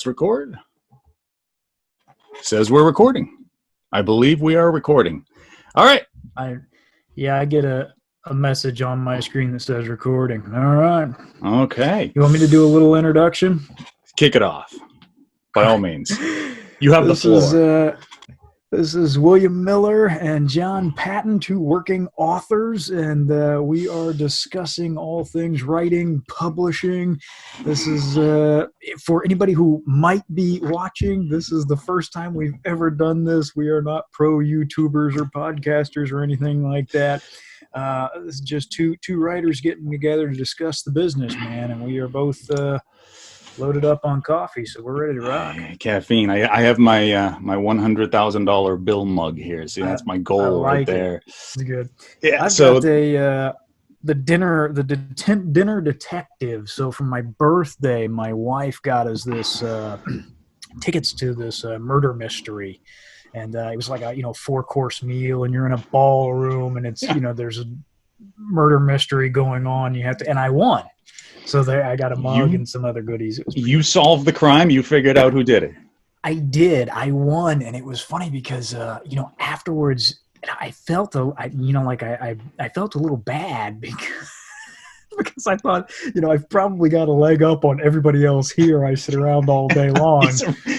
Let's record. Says we're recording. I believe we are recording. All right. I get a message on my screen that says recording. All right. Okay. You want me to do a little introduction? Kick it off. By all means. You have the floor. This is William Miller and John Patton, two working authors, and we are discussing all things writing, publishing. This is, for anybody who might be watching, this is the first time we've ever done this. We are not pro YouTubers or podcasters or anything like that. This is just two writers getting together to discuss the business, man, and we are both loaded up on coffee, so we're ready to rock. Caffeine. I have my my $100,000 bill mug here. See, that's my goal right there. It's good. Yeah. I've got the dinner detective. So for my birthday, my wife got us this tickets to this murder mystery, and it was like a 4-course meal, and you're in a ballroom, and it's there's a murder mystery going on. You have to, and I won. So I got a mug and some other goodies. You solved the crime. You figured out who did it. I did. I won, and it was funny because afterwards I felt I felt a little bad because I thought I've probably got a leg up on everybody else here. I sit around all day long.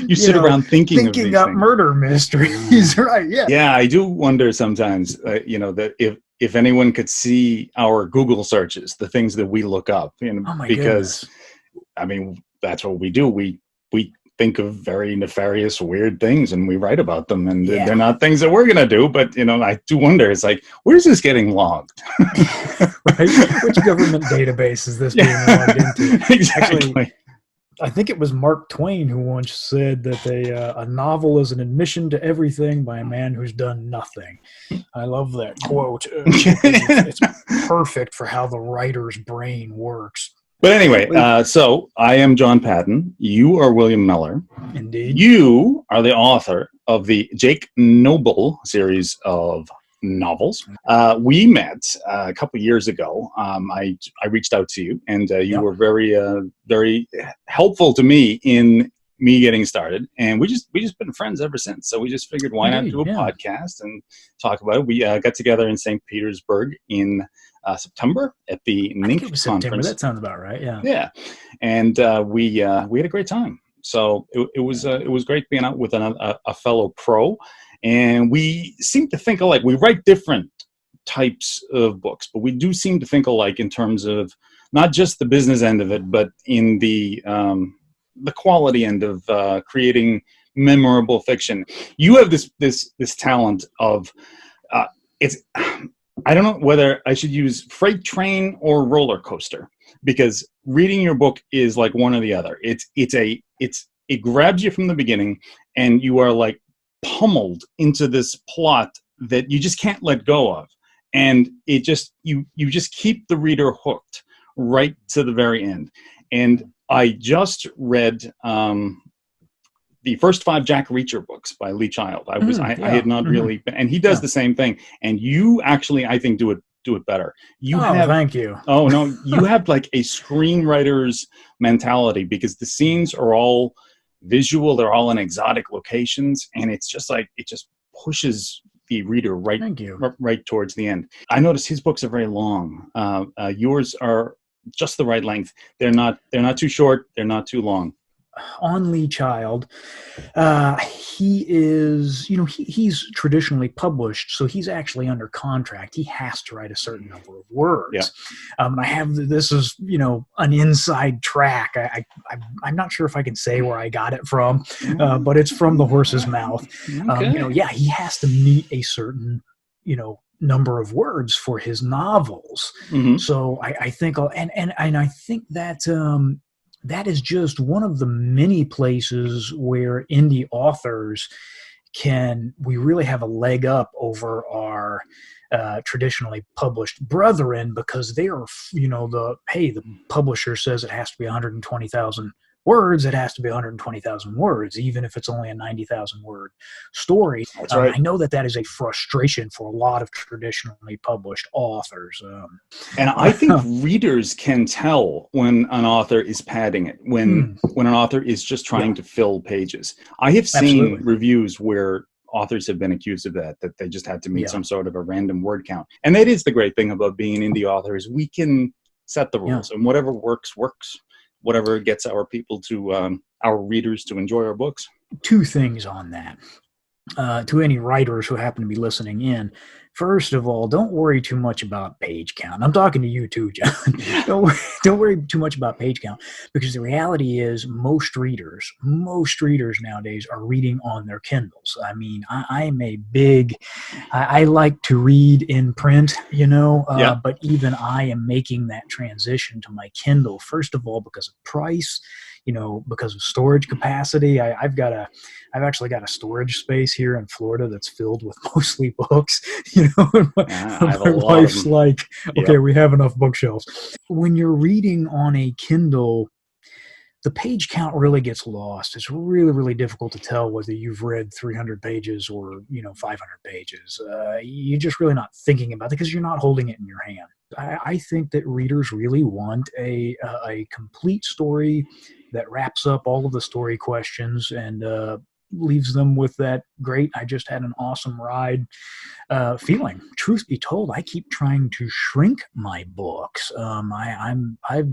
you sit around thinking of these up things. Murder mysteries, right? Yeah. Yeah, I do wonder sometimes. That if anyone could see our Google searches, the things that we look up, because, I mean, that's what we do. We think of very nefarious, weird things, and we write about them, and they're not things that we're going to do. But, I do wonder, it's like, where's this getting logged? Right? Which government database is this being logged into? Exactly. Actually, I think it was Mark Twain who once said that a novel is an admission to everything by a man who's done nothing. I love that quote. It's perfect for how the writer's brain works. But anyway, so I am John Patton. You are William Miller. Indeed. You are the author of the Jake Noble series of novels. We met a couple of years ago. I reached out to you, and you were very very helpful to me in me getting started. And we just been friends ever since. So we just figured, why not do a podcast and talk about it? We got together in St. Petersburg in September at the NINC conference. That sounds about right. Yeah. Yeah, and we had a great time. So it was great being out with a fellow pro. And we seem to think alike. We write different types of books, but we do seem to think alike in terms of not just the business end of it, but in the quality end of creating memorable fiction. You have this talent of it's. I don't know whether I should use freight train or roller coaster, because reading your book is like one or the other. It grabs you from the beginning, and you are like pummeled into this plot that you just can't let go of, and you just keep the reader hooked right to the very end. And I just read the first 5 Jack Reacher books by Lee Child. I had not really been, and he does the same thing, and you actually, I think, do it better. Thank you. Oh no, you have like a screenwriter's mentality, because the scenes are all visual, they're all in exotic locations, and it's just like it just pushes the reader right towards the end. I noticed his books are very long. Yours are just the right length. They're not too short, they're not too long. On Lee Child, he is, he's traditionally published, so he's actually under contract. He has to write a certain number of words. Yeah. I have, this is, an inside track. I'm not sure if I can say where I got it from, but it's from the horse's mouth. Okay. He has to meet a certain, number of words for his novels. Mm-hmm. So I think, and I think that, that is just one of the many places where indie authors we really have a leg up over our traditionally published brethren, because they are, the publisher says it has to be 120,000 words, it has to be 120,000 words, even if it's only a 90,000 word story. That's right. I know that is a frustration for a lot of traditionally published authors. And I think readers can tell when an author is padding it, when an author is just trying to fill pages. I have seen reviews where authors have been accused of that they just had to meet some sort of a random word count. And that is the great thing about being an indie author, is we can set the rules, and whatever works. Whatever gets our people to, our readers to enjoy our books. Two things on that. To any writers who happen to be listening in, first of all, don't worry too much about page count. I'm talking to you too, John. Don't worry too much about page count, because the reality is most readers nowadays are reading on their Kindles. I mean, I like to read in print, but even I am making that transition to my Kindle, first of all, because of price, because of storage capacity. I've actually got a storage space here in Florida that's filled with mostly books. My wife's like, okay, we have enough bookshelves. When you're reading on a Kindle, the page count really gets lost. It's really, really difficult to tell whether you've read 300 pages or 500 pages. You're just really not thinking about it because you're not holding it in your hand. I think that readers really want a complete story that wraps up all of the story questions and leaves them with that great, I just had an awesome ride feeling. Truth be told, I keep trying to shrink my books. I've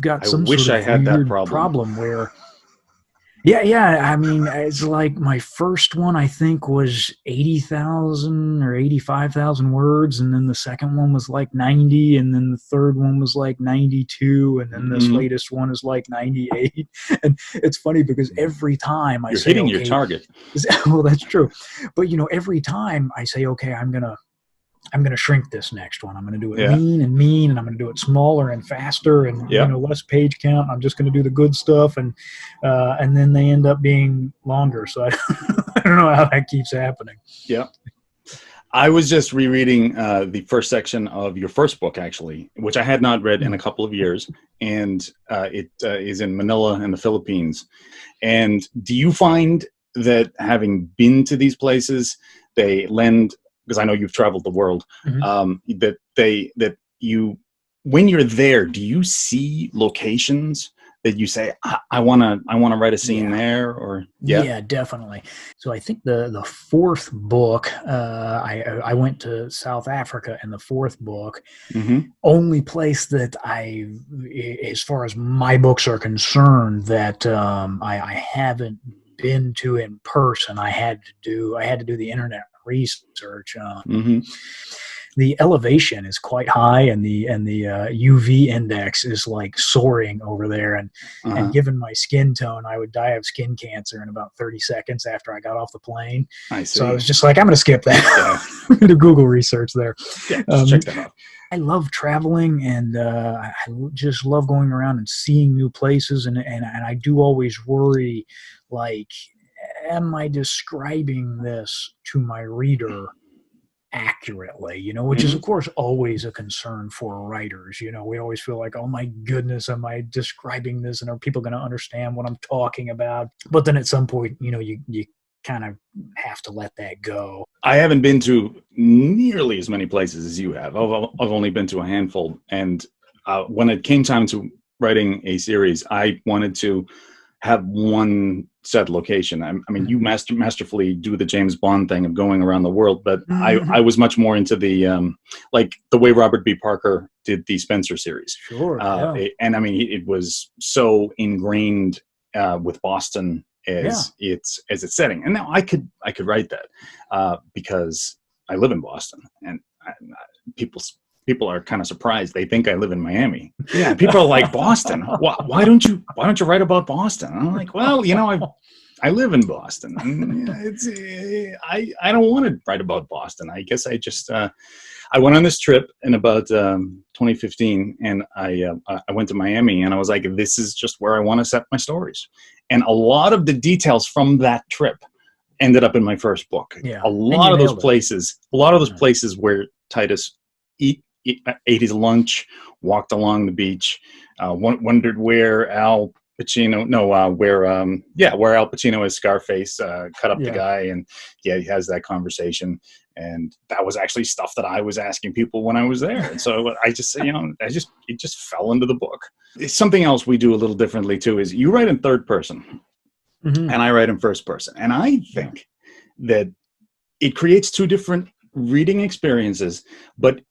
got some sort of weird problem where I mean, it's like my first one, I think, was 80,000 or 85,000 words. And then the second one was like 90. And then the third one was like 92. And then this latest one is like 98. And it's funny because every time I say, hitting your target. Well, that's true. But, every time I say, okay, I'm going to shrink this next one. I'm going to do it lean, and I'm going to do it smaller and faster and less page count. I'm just going to do the good stuff, and then they end up being longer. So I don't know how that keeps happening. Yeah. I was just rereading the first section of your first book, actually, which I had not read in a couple of years, and it is in Manila in the Philippines. And do you find that having been to these places, they lend, because I know you've traveled the world, that you, when you're there, do you see locations that you say, I want to write a scene there? Or yeah, definitely. So I think the fourth book, I went to South Africa in the fourth book. Only place that as far as my books are concerned, that I haven't been to in person. I had to do the internet research. The elevation is quite high, and the UV index is like soaring over there. And given my skin tone, I would die of skin cancer in about 30 seconds after I got off the plane. I see. So I was just like, I'm going to skip that. I'm going to Google research there. Yeah, check that out. I love traveling, and I just love going around and seeing new places. And I do always worry, like, am I describing this to my reader accurately, which is of course always a concern for writers. We always feel like, oh my goodness, am I describing this, and are people going to understand what I'm talking about? But then at some point, you kind of have to let that go. I haven't been to nearly as many places as you have. I've only been to a handful. And when it came time to writing a series, I wanted to have one set location. I mean, you masterfully do the James Bond thing of going around the world, but I was much more into the like the way Robert B. Parker did the Spencer series. Sure. And I mean, it was so ingrained with Boston as its setting. And now I could write that because I live in Boston, and people are kind of surprised. They think I live in Miami. Yeah, people are like, Boston. Why don't you write about Boston? And I'm like, well, I live in Boston. And I don't want to write about Boston. I guess I just I went on this trip in about 2015, and I went to Miami, and I was like, this is just where I want to set my stories. And a lot of the details from that trip ended up in my first book. Yeah, a lot of those places where Titus ate his lunch, walked along the beach, wondered where Al Pacino, no, where Al Pacino is Scarface, cut up the Yeah. guy, and yeah, he has that conversation, and that was actually stuff that I was asking people when I was there, and so I just, it just fell into the book. It's something else we do a little differently too is you write in third person, Mhm. and I write in first person, and I think that it creates two different reading experiences, but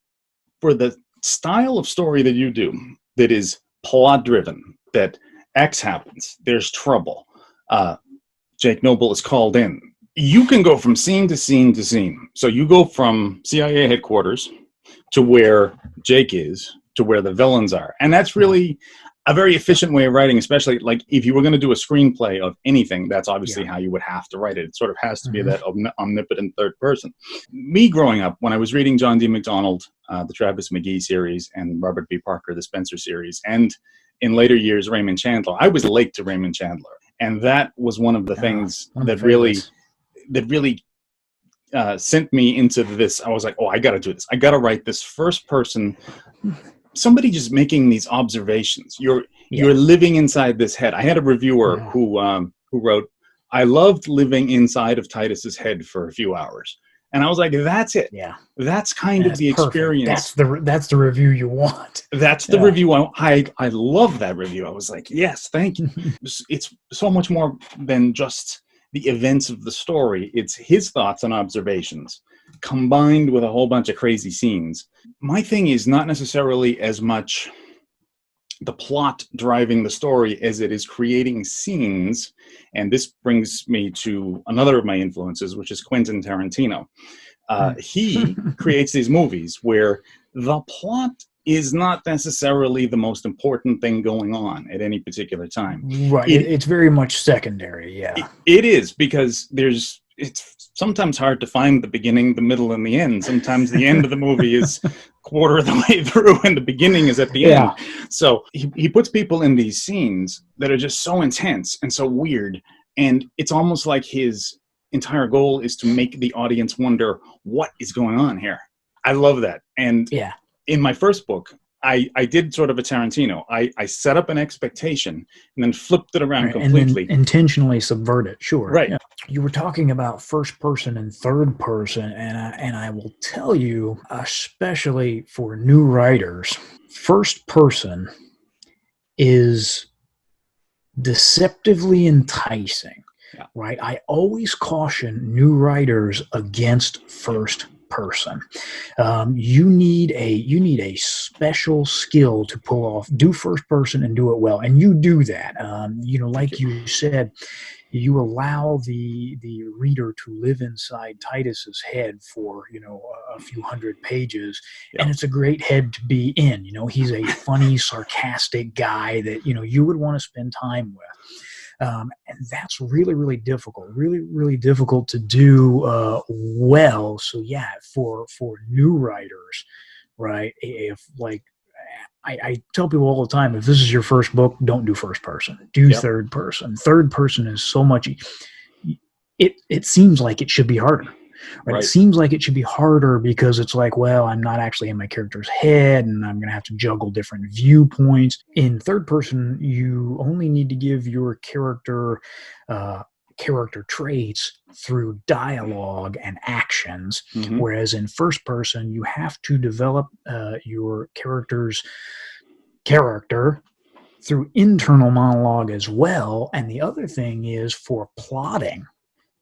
for the style of story that you do, that is plot driven, that X happens, there's trouble, Jake Noble is called in. You can go from scene to scene to scene. So you go from CIA headquarters to where Jake is, to where the villains are. And that's really a very efficient way of writing, especially like if you were going to do a screenplay of anything, that's obviously how you would have to write it. It sort of has to be that omnipotent third person. Me growing up, when I was reading John D. MacDonald, the Travis McGee series, and Robert B. Parker, the Spencer series, and in later years, Raymond Chandler, I was late to Raymond Chandler. And that was one of the things that really sent me into this. I was like, oh, I got to do this. I got to write this first person, somebody just making these observations. You're living inside this head. I had a reviewer who wrote, I loved living inside of Titus's head for a few hours. And I was like, that's it. Yeah. That's kind of the experience. That's the review you want. That's the review. I love that review. I was like, yes, thank you. It's so much more than just the events of the story. It's his thoughts and observations combined with a whole bunch of crazy scenes. My thing is not necessarily as much the plot driving the story as it is creating scenes. And this brings me to another of my influences, which is Quentin Tarantino. He creates these movies where the plot is not necessarily the most important thing going on at any particular time. Right. It's very much secondary. Yeah. It is, because it's sometimes hard to find the beginning, the middle, and the end. Sometimes the end of the movie is quarter of the way through and the beginning is at the end. So he puts people in these scenes that are just so intense and so weird. And it's almost like his entire goal is to make the audience wonder what is going on here. I love that. And in my first book, I did sort of a Tarantino. I set up an expectation and then flipped it around completely. And then intentionally subvert it. Sure. Right. Yeah. You were talking about first person and third person, and I will tell you, especially for new writers, first person is deceptively enticing. Yeah. Right. I always caution new writers against first person. You need a special skill to pull off, do first person and do it well. And you do that. Like you said, you allow the reader to live inside Titus's head for, a few hundred pages. And it's a great head to be in. He's a funny, sarcastic guy that, you would want to spend time with. And that's really, really difficult, really difficult to do well. So for new writers, right? If I tell people all the time, if this is your first book, don't do first person, do third person. Third person is so much, it seems like it should be harder. Right? It seems like it should be harder because it's like, well, I'm not actually in my character's head and I'm going to have to juggle different viewpoints. In third person, you only need to give your character traits through dialogue and actions, whereas in first person, you have to develop your character's character through internal monologue as well. And the other thing is for plotting,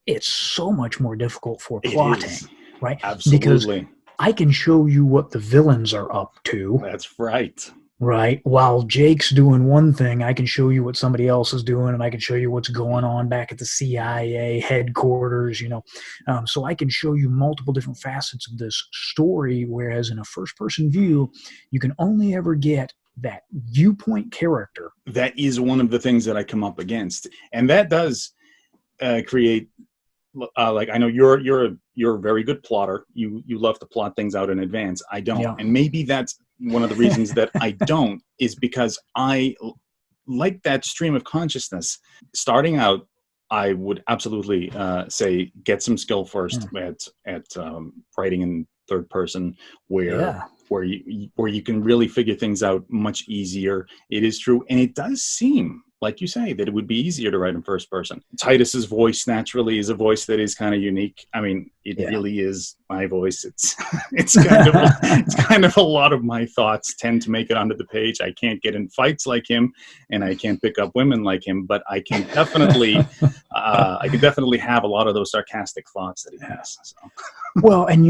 it's so much more difficult for plotting, right? Absolutely. Because I can show you what the villains are up to. That's right. Right. While Jake's doing one thing, I can show you what somebody else is doing, and I can show you what's going on back at the CIA headquarters, So I can show you multiple different facets of this story, whereas in a first-person view, you can only ever get that viewpoint character. That is one of the things that I come up against. And that does create... I know you're a very good plotter. You love to plot things out in advance. I don't, and maybe that's one of the reasons that I don't is because I like that stream of consciousness. Starting out, I would absolutely say get some skill first at writing in third person, where you can really figure things out much easier. It is true, and it does seem like you say, that it would be easier to write in first person. Titus's voice naturally is a voice that is kind of unique. I mean, it really is my voice. It's it's kind of a lot of my thoughts tend to make it onto the page. I can't get in fights like him, and I can't pick up women like him, but I can definitely have a lot of those sarcastic thoughts that he has. So. Well, and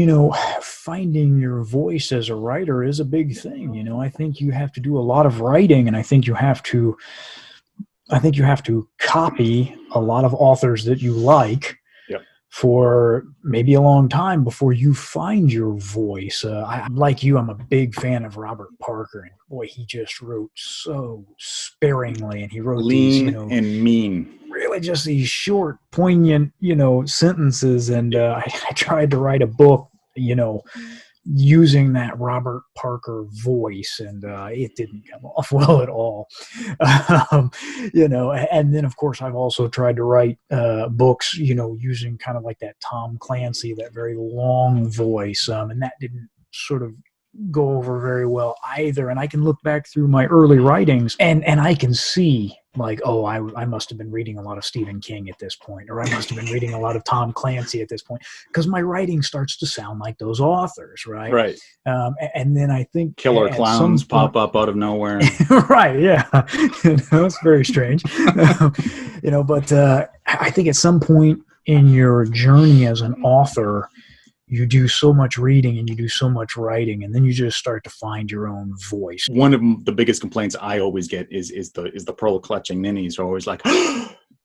finding your voice as a writer is a big thing. I think you have to do a lot of writing, and I think you have to copy a lot of authors that you like for maybe a long time before you find your voice. Like you, I'm a big fan of Robert Parker, and boy, he just wrote so sparingly, and he wrote lean these, and mean. Really just these short, poignant, sentences. And I tried to write a book, using that Robert Parker voice, and it didn't come off well at all. And then of course I've also tried to write books, using kind of like that Tom Clancy, that very long voice, and that didn't sort of go over very well either. And I can look back through my early writings and I can see, like, oh, I must have been reading a lot of Stephen King at this point, or I must have been reading a lot of Tom Clancy at this point, because my writing starts to sound like those authors, right? Right. And then I think killer clowns pop up out of nowhere. Right, yeah. It's very strange. But I think at some point in your journey as an author, you do so much reading and you do so much writing, and then you just start to find your own voice. One of the biggest complaints I always get is the pearl clutching ninnies are always like,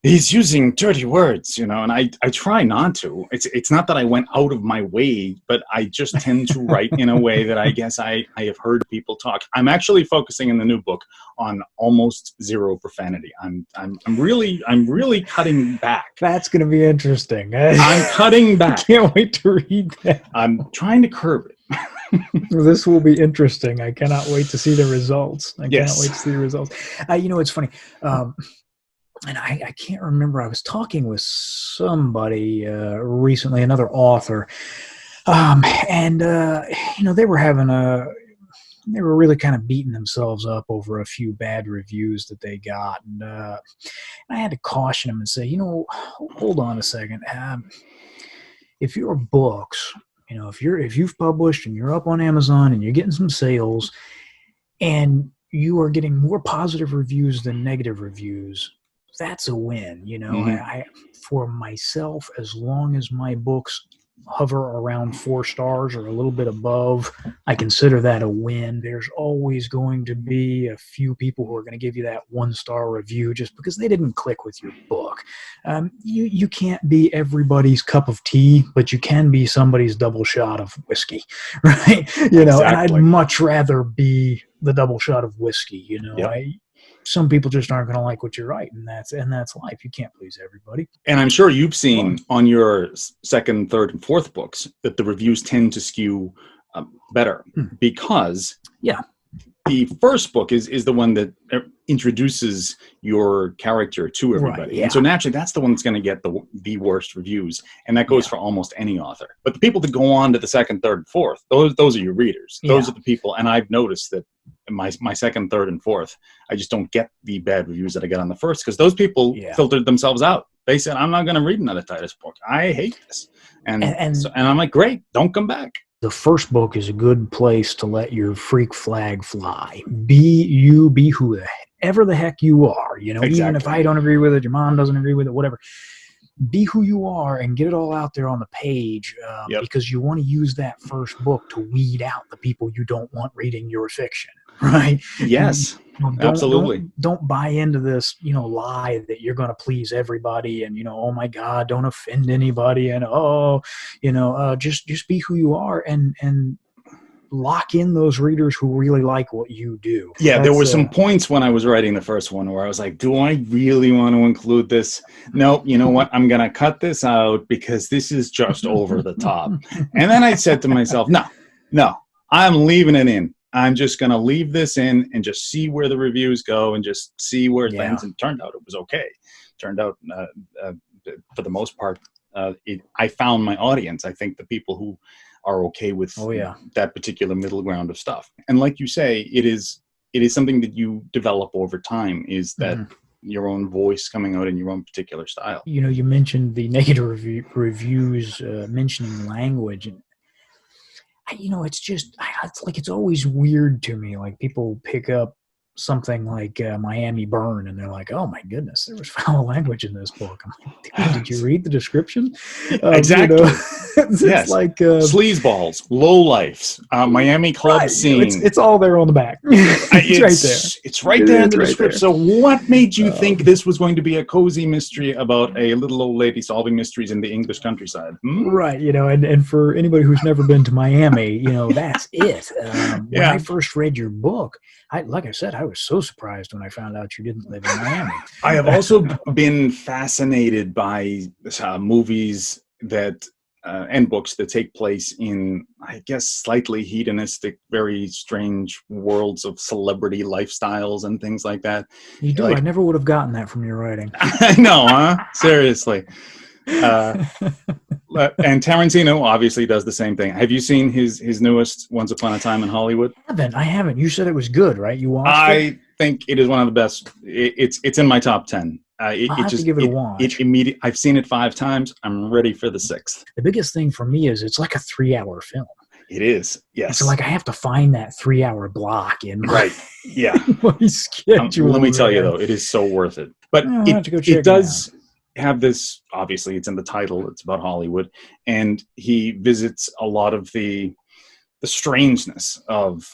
he's using dirty words, and I try not to. It's not that I went out of my way, but I just tend to write in a way that I guess I have heard people talk. I'm actually focusing in the new book on almost zero profanity. I'm really cutting back. That's going to be interesting. I'm cutting back. I can't wait to read that. I'm trying to curb it. This will be interesting. I cannot wait to see the results. It's funny. And I can't remember. I was talking with somebody recently, another author, and they were really kind of beating themselves up over a few bad reviews that they got, and I had to caution them and say, hold on a second. If your books, if you've published and you're up on Amazon and you're getting some sales, and you are getting more positive reviews than negative reviews, that's a win. Mm-hmm. For myself, as long as my books hover around 4 stars or a little bit above, I consider that a win. There's always going to be a few people who are going to give you that 1-star review just because they didn't click with your book. You can't be everybody's cup of tea, but you can be somebody's double shot of whiskey, right? Exactly. And I'd much rather be the double shot of whiskey. Yep. Some people just aren't going to like what you write, and that's life. You can't please everybody. And I'm sure you've seen on your second, third, and fourth books that the reviews tend to skew better because the first book is the one that introduces your character to everybody. Right, yeah. And so naturally, that's the one that's going to get the worst reviews. And that goes for almost any author. But the people that go on to the second, third, and fourth, those are your readers. Those are the people. And I've noticed that in my second, third, and fourth, I just don't get the bad reviews that I get on the first, because those people filtered themselves out. They said, I'm not going to read another Titus book. I hate this. And I'm like, great, don't come back. The first book is a good place to let your freak flag fly. Be whoever the heck you are. Even if I don't agree with it, your mom doesn't agree with it, whatever. Be who you are and get it all out there on the page, because you want to use that first book to weed out the people you don't want reading your fiction, right? Yes, absolutely. Don't buy into this, lie that you're going to please everybody, and oh my God, don't offend anybody, and just be who you are and lock in those readers who really like what you do. Yeah, there were some points when I was writing the first one where I was like, do I really want to include this? No, you know what? I'm going to cut this out because this is just over the top. And then I said to myself, no, I'm leaving it in. I'm just going to leave this in and just see where the reviews go and just see where it lands. And it turned out it was okay. Turned out, for the most part, I found my audience. I think the people who are okay with that particular middle ground of stuff. And like you say, it is something that you develop over time, is that your own voice coming out in your own particular style. You know, you mentioned the negative reviews mentioning language, and it's just, it's always weird to me. Like, people pick up something like Miami Burn, and they're like, "Oh my goodness, there was foul language in this book." I'm like, "Dude, did you read the description?" Exactly. It's Yes. like sleazeballs, lowlifes, Miami club right, scene. It's all there on the back. It's right there. It's right there in the right description. there. So what made you think this was going to be a cozy mystery about a little old lady solving mysteries in the English countryside? Right, and for anybody who's never been to Miami, that's it. When I first read your book, like I said, I was so surprised when I found out you didn't live in Miami. I have also been fascinated by movies that and books that take place in, I guess, slightly hedonistic, very strange worlds of celebrity lifestyles and things like that. You do. I never would have gotten that from your writing. I know, huh? Seriously. And Tarantino obviously does the same thing. Have you seen his newest Once Upon a Time in Hollywood? I haven't. You said it was good, right? You watched it? I think it is one of the best. It's in my top 10. I'll have to give it a watch. I've seen it 5 times. I'm ready for the 6th. The biggest thing for me is it's like a 3-hour film. It is, yes. So like I have to find that 3-hour block in my, yeah. my schedule. Let me tell you though, it is so worth it. But it does have this. Obviously, it's in the title. It's about Hollywood, and he visits a lot of the strangeness of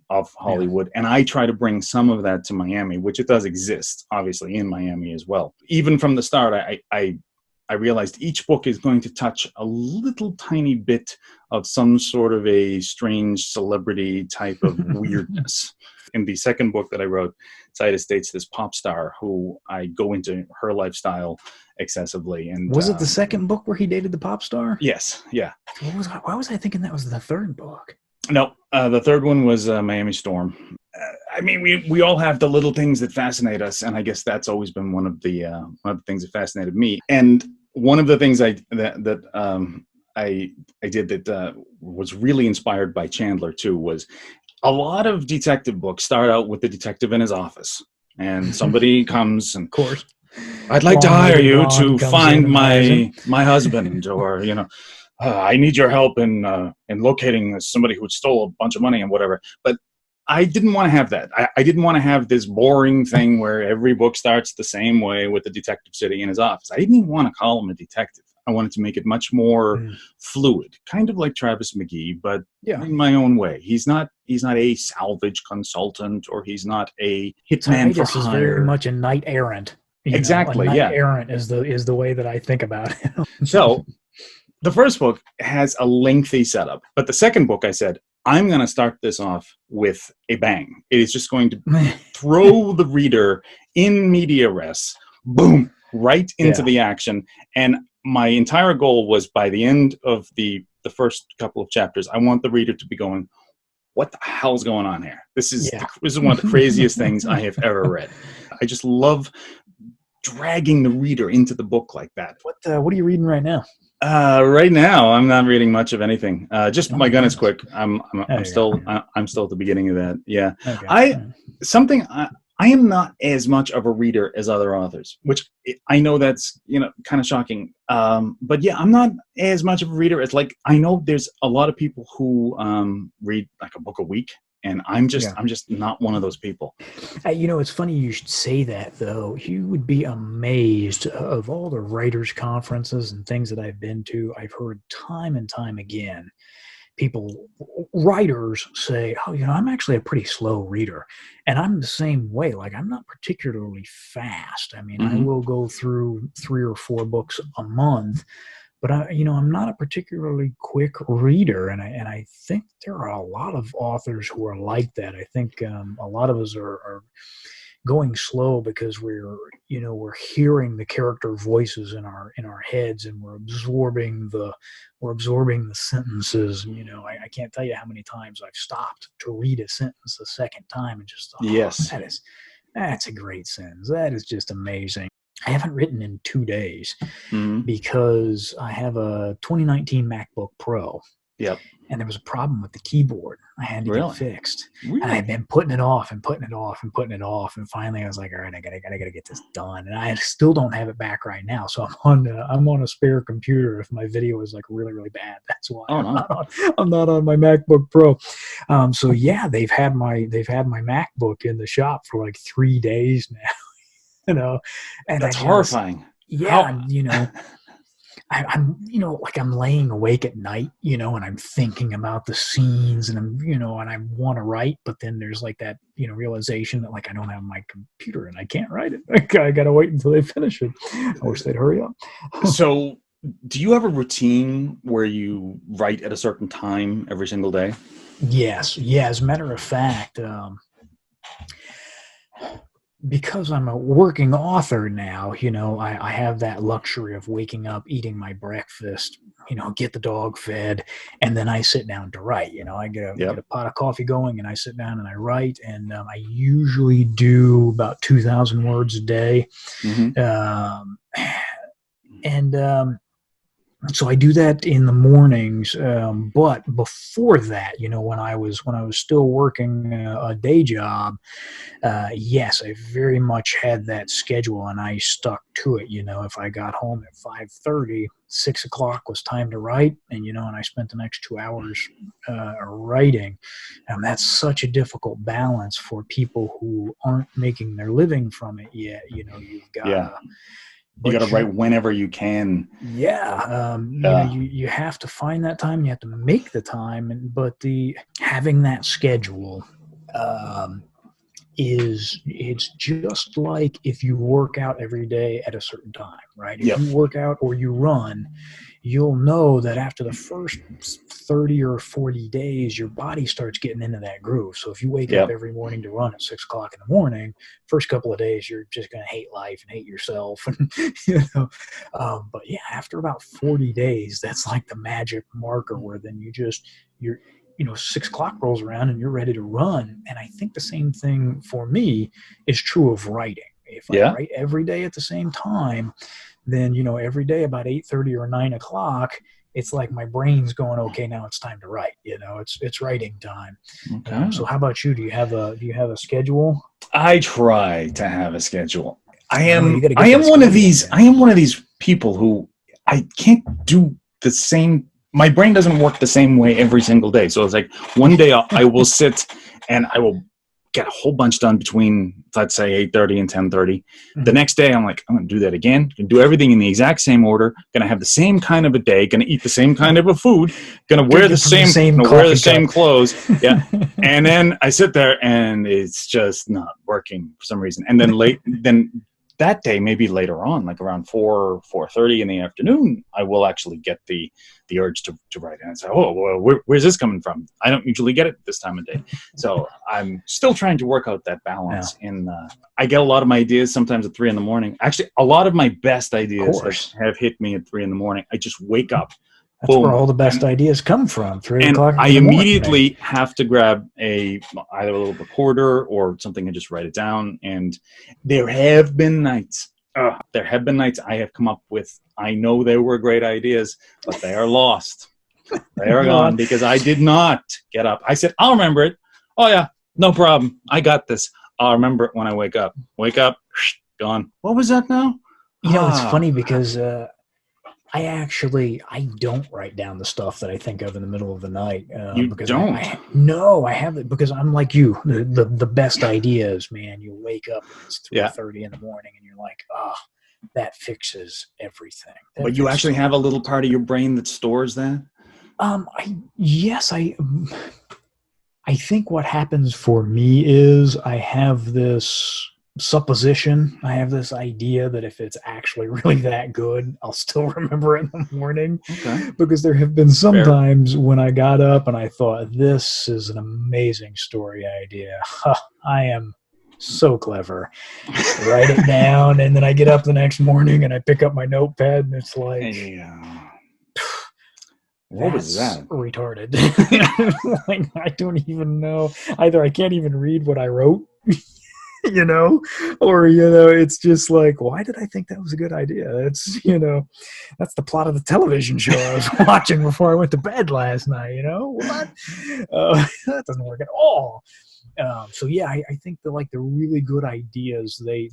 Hollywood, and I try to bring some of that to Miami, which it does exist, obviously, in Miami as well. Even from the start, I realized each book is going to touch a little tiny bit of some sort of a strange celebrity type of weirdness. In the second book that I wrote, Titus dates this pop star who I go into her lifestyle excessively. And was it the second book where he dated the pop star? Yes, yeah. Why was I thinking that was the third book? No, the third one was Miami Storm. I mean, we all have the little things that fascinate us, and I guess that's always been one of the things that fascinated me. And one of the things I did that was really inspired by Chandler too was a lot of detective books start out with the detective in his office, and somebody comes and, of course, I'd like to hire you to find my husband, or I need your help in locating somebody who stole a bunch of money and whatever. But I didn't want to have that. I didn't want to have this boring thing where every book starts the same way with the detective sitting in his office. I didn't even want to call him a detective. I wanted to make it much more fluid, kind of like Travis McGee, but in my own way. He's not a salvage consultant, or he's not a hitman for hire. This is very much a knight errant. Exactly. A knight errant is the way that I think about it. So the first book has a lengthy setup, but the second book, I said, I'm going to start this off with a bang. It is just going to throw the reader in media res, boom, right into the action. And my entire goal was, by the end of the first couple of chapters, I want the reader to be going, what the hell's going on here? This is one of the craziest things I have ever read. I just love dragging the reader into the book like that. What are you reading right now? Right now, I'm not reading much of anything. Just My Gun is Quick. I'm still at the beginning of that. Yeah, okay. I am not as much of a reader as other authors, which I know that's kind of shocking. But yeah, I'm not as much of a reader as, like, I know there's a lot of people who read like a book a week. And I'm just not one of those people. It's funny you should say that, though. You would be amazed of all the writers' conferences and things that I've been to. I've heard time and time again, writers say, I'm actually a pretty slow reader. And I'm the same way. Like, I'm not particularly fast. I mean, I will go through 3 or 4 books a month. But I'm not a particularly quick reader, and I think there are a lot of authors who are like that. I think a lot of us are going slow because we're hearing the character voices in our heads, and we're absorbing the sentences. I can't tell you how many times I've stopped to read a sentence a second time and just thought, that's a great sentence. That is just amazing. I haven't written in 2 days because I have a 2019 MacBook Pro, Yep. and there was a problem with the keyboard. I had to get Really? fixed, and I Really? had been putting it off and putting it off and putting it off, and finally I was like, all right, I gotta get this done, and I still don't have it back right now. So I'm on a spare computer. If my video is like really really bad, that's why Oh no. I'm not on my MacBook Pro. So yeah, they've had my MacBook in the shop for like 3 days now, you know, and I That's just horrifying. yeah, How? and, I'm like I'm laying awake at night, and I'm thinking about the scenes, and and I want to write, but then there's like that, realization that like I don't have my computer and I can't write it. I gotta wait until they finish it. I wish they'd hurry up. So, do you have a routine where you write at a certain time every single day? Yes, yeah. As a matter of fact, because I'm a working author now, I have that luxury of waking up, eating my breakfast, get the dog fed, and then I sit down to write. I get Yep. a pot of coffee going, and I sit down and I write, and I usually do about 2,000 words a day, Hmm. um, and so I do that in the mornings. But before that, when I was still working a day job, yes, I very much had that schedule, and I stuck to it. If I got home at 5:30, 6 o'clock was time to write, and I spent the next 2 hours writing. That's such a difficult balance for people who aren't making their living from it yet. You've got Yeah. to, You got to but write whenever you can. yeah, Yeah. you have to find that time. You have to make the time, but the having that schedule. Um, it's just like if you work out every day at a certain time, right? If Yep. you work out or you run, you'll know that after the first 30 or 40 days, your body starts getting into that groove. So if you wake up Yep. every morning to run at 6 o'clock in the morning, first couple of days, you're just going to hate life and hate yourself. And, but yeah, after about 40 days, that's like the magic marker where then you're, 6 o'clock rolls around and you're ready to run. And I think the same thing for me is true of writing. If I Yeah. write every day at the same time, then every day about 8:30 or 9 o'clock, it's like my brain's going, okay, now it's time to write. It's writing time. Okay. So how about you? Do you have a schedule? I try to have a schedule. I Oh, you am got to I get am that one of schedule, these man. I am one of these people who I can't do the same. My brain doesn't work the same way every single day. So it's like one day I will sit and I will get a whole bunch done between, let's say, 8:30 and 10:30. The Mhm. next day I'm like, I'm going to do that again. Going to do everything in the exact same order. Going to have the same kind of a day. Going to eat the same kind of a food. Going to wear Drink the it from the same same gonna wear the coffee same cup. clothes. Yeah. And then I sit there and it's just not working for some reason. And then that day, maybe later on, like around 4:30 in the afternoon, I will actually get the urge to write. And I say, oh, well, where's this coming from? I don't usually get it this time of day. So I'm still trying to work out that Yeah, balance. And I get a lot of my ideas sometimes at 3 in the morning. Actually, a lot of my best of ideas course. have hit me at 3 in the morning. I just wake up, That's where boom, all the best ideas come from. three and o'clock I in the morning, maybe. immediately have to grab either a little recorder or something and just write it down. And there have been nights. There have been nights I have come up with. I know they were great ideas, but they are lost. They are gone because I did not get up. I said, I'll remember it. Oh yeah, no problem. I got this. I'll remember it when I wake up. Wake up, gone. What was that now? It's funny because I don't write down the stuff that I think of in the middle of the night You because don't. no, I have it because I'm like you. The best ideas, man. You wake up and it's Yeah. 3:30 in the morning and you're like, that fixes everything. But you actually have a little part of your brain that stores that? I think what happens for me is I have this supposition. I have this idea that if it's actually really that good, I'll still remember it in the morning. Okay. Because there have been some Fair. times when I got up and I thought, this is an amazing story idea. I am so clever. Write it down, and then I get up the next morning and I pick up my notepad and it's like, what was that? retarded. Like, I don't even know. Either I can't even read what I wrote, you know, or, it's just like, why did I think that was a good idea? It's, that's the plot of the television show I was watching before I went to bed last night, what? That doesn't work at all. So yeah, I think that like the really good ideas, they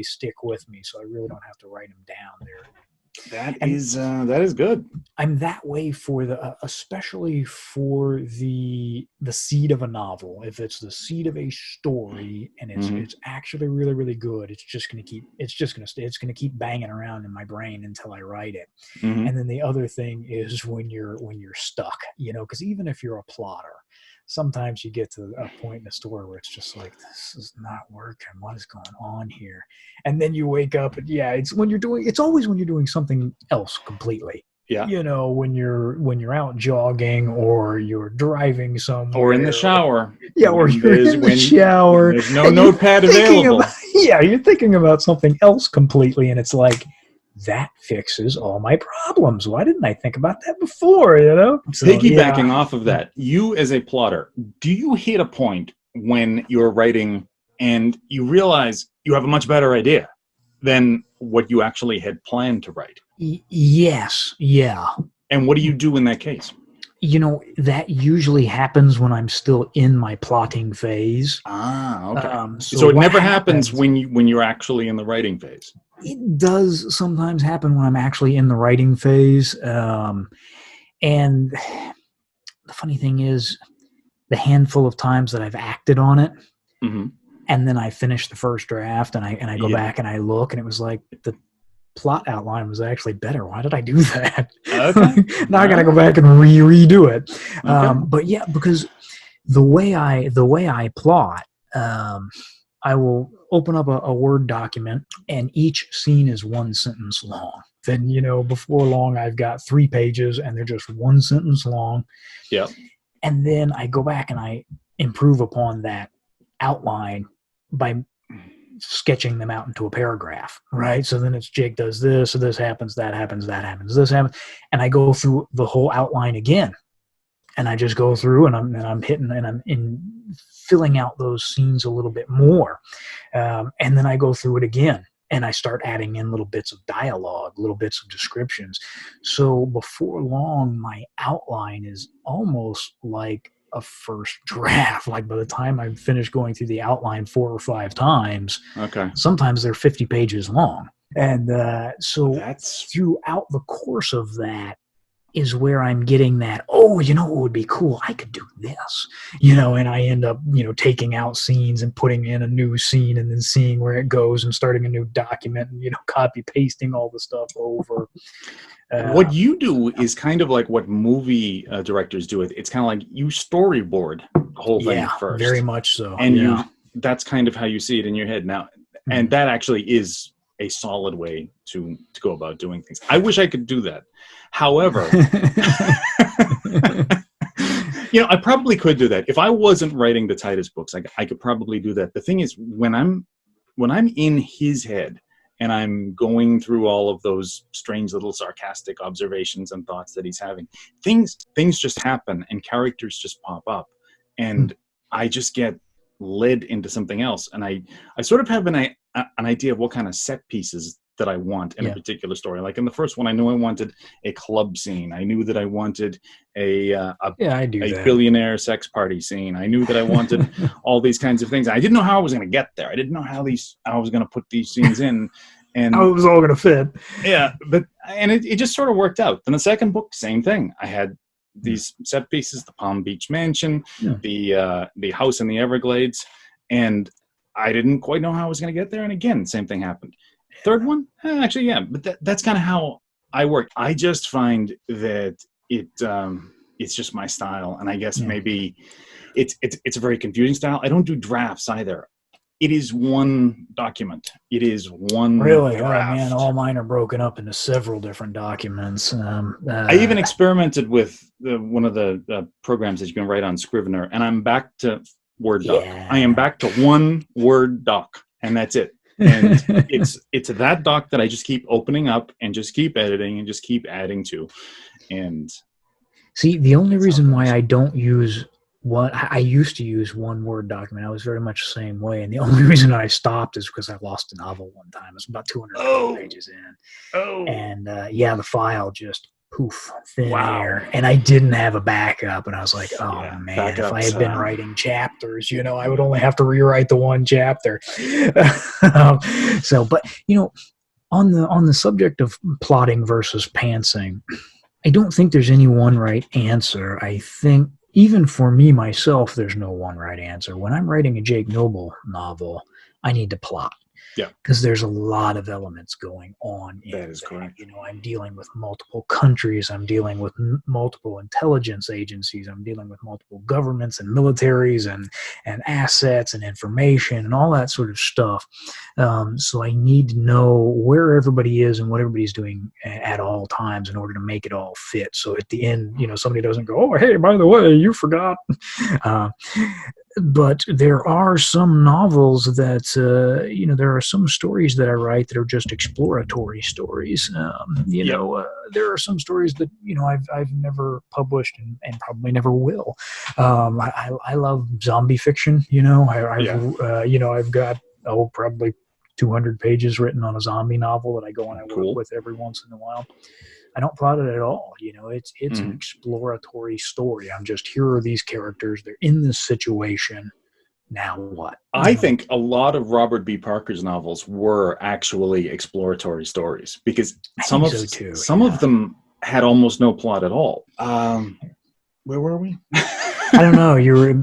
stick with me. So I really don't have to write them down there. That is good. I'm that way for especially for the seed of a novel. If it's the seed of a story and it's actually really really good, it's going to keep banging around in my brain until I write it. And then the other thing is when you're stuck, because even if you're a plotter, sometimes you get to a point in the story where it's just like, this is not working. What is going on here? And then you wake up and it's always when you're doing something else completely. Yeah. When you're out jogging or you're driving somewhere. Or in the shower. Or you're in the shower. There's no notepad available. You're thinking about something else completely, and it's like, that fixes all my problems. Why didn't I think about that before, So, piggybacking off of that, you as a plotter, do you hit a point when you're writing and you realize you have a much better idea than what you actually had planned to write? Yes. Yeah. And what do you do in that case? That usually happens when I'm still in my plotting phase. Okay. So it never happens when you're actually in the writing phase. It does sometimes happen when I'm actually in the writing phase. And the funny thing is, the handful of times that I've acted on it, and then I finish the first draft, and I go back and I look, and it was like the plot outline was actually better. Why did I do that? Okay. Now I got to go back and redo it. Okay. But yeah, because the way I plot, I will open up a Word document, and each scene is one sentence long. Then, before long, I've got 3 pages, and they're just one sentence long. Yeah. And then I go back and I improve upon that outline by sketching them out into a paragraph, right? So then it's Jake does this, so this happens, that happens, that happens, this happens, and I go through the whole outline again, and I just go through and I'm filling out those scenes a little bit more, and then I go through it again, and I start adding in little bits of dialogue, little bits of descriptions. So before long, my outline is almost like a first draft. Like by the time I finish going through the outline 4 or 5 times, sometimes they're 50 pages long. And so that's throughout the course of that is where I'm getting that, what would be cool? I could do this, and I end up, taking out scenes and putting in a new scene and then seeing where it goes and starting a new document and, copy pasting all the stuff over. What you do is kind of like what movie directors do. It's kind of like you storyboard the whole thing first. Very much so. And that's kind of how you see it in your head now. And that actually is a solid way to go about doing things. I wish I could do that. However, I probably could do that. If I wasn't writing the Titus books, I could probably do that. The thing is, when I'm in his head and I'm going through all of those strange little sarcastic observations and thoughts that he's having, things just happen and characters just pop up, and I just get led into something else. And I sort of have an idea of what kind of set pieces that I want in a particular story. Like in the first one, I knew I wanted a club scene. I knew that I wanted a billionaire sex party scene. I knew that I wanted all these kinds of things. I didn't know how I was going to get there. I didn't know how I was going to put these scenes in, and how it was all going to fit. Yeah, but it just sort of worked out. Then the second book, same thing. I had these set pieces: the Palm Beach mansion, the house in the Everglades, and I didn't quite know how I was going to get there. And again, same thing happened. Third one, actually, yeah, but that's kind of how I work. I just find that it's just my style, and I guess maybe it's a very confusing style. I don't do drafts either. It is one document. It is one really draft. Oh man, all mine are broken up into several different documents. I even experimented with one of the programs that you can write on Scrivener, and I'm back to Word doc. I am back to one Word doc, and that's it. And it's that doc that I just keep opening up and just keep editing and just keep adding to. And see, the only reason why I don't use what I used to use one Word document. I was very much the same way, and the only reason I stopped is because I lost a novel one time. It was about 220 pages in, and yeah, the file just poof, thin air, and I didn't have a backup. And I was like, oh man, if I had been writing chapters, I would only have to rewrite the one chapter. But on the subject of plotting versus pantsing, I don't think there's any one right answer. I think even for me myself, there's no one right answer. When I'm writing a Jake Noble novel, I need to plot. Yeah. Because there's a lot of elements going on. That is correct. I'm dealing with multiple countries. I'm dealing with multiple intelligence agencies. I'm dealing with multiple governments and militaries and assets and information and all that sort of stuff. So I need to know where everybody is and what everybody's doing at all times in order to make it all fit. So at the end, somebody doesn't go, oh, hey, by the way, you forgot. But there are some novels that, there are some stories that I write that are just exploratory stories. There are some stories that, I've never published and probably never will. I love zombie fiction, I've got, probably 200 pages written on a zombie novel that I go and I work with every once in a while. I don't plot it at all. It's an exploratory story. I'm just, here are these characters. They're in this situation. Now what? I think a lot of Robert B. Parker's novels were actually exploratory stories because some of them had almost no plot at all. Where were we? I don't know. We were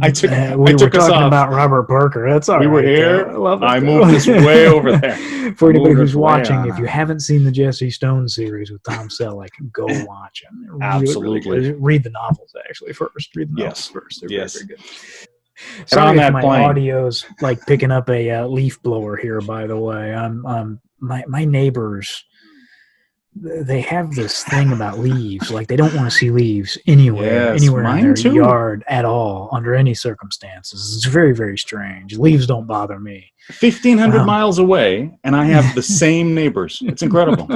talking about Robert Parker. That's all right. We were here. I love it. I moved this way over there. For anybody who's watching, if you haven't seen the Jesse Stone series with Tom Selleck, go watch them. Absolutely. Really read the novels actually first. Read the novels first. They're very, very good. Sorry if my audio's like picking up a leaf blower here. By the way, my neighbors. They have this thing about leaves. Like they don't want to see leaves anywhere in their yard at all, under any circumstances. It's very, very strange. Leaves don't bother me. 1,500 miles away, and I have the same neighbors. It's incredible.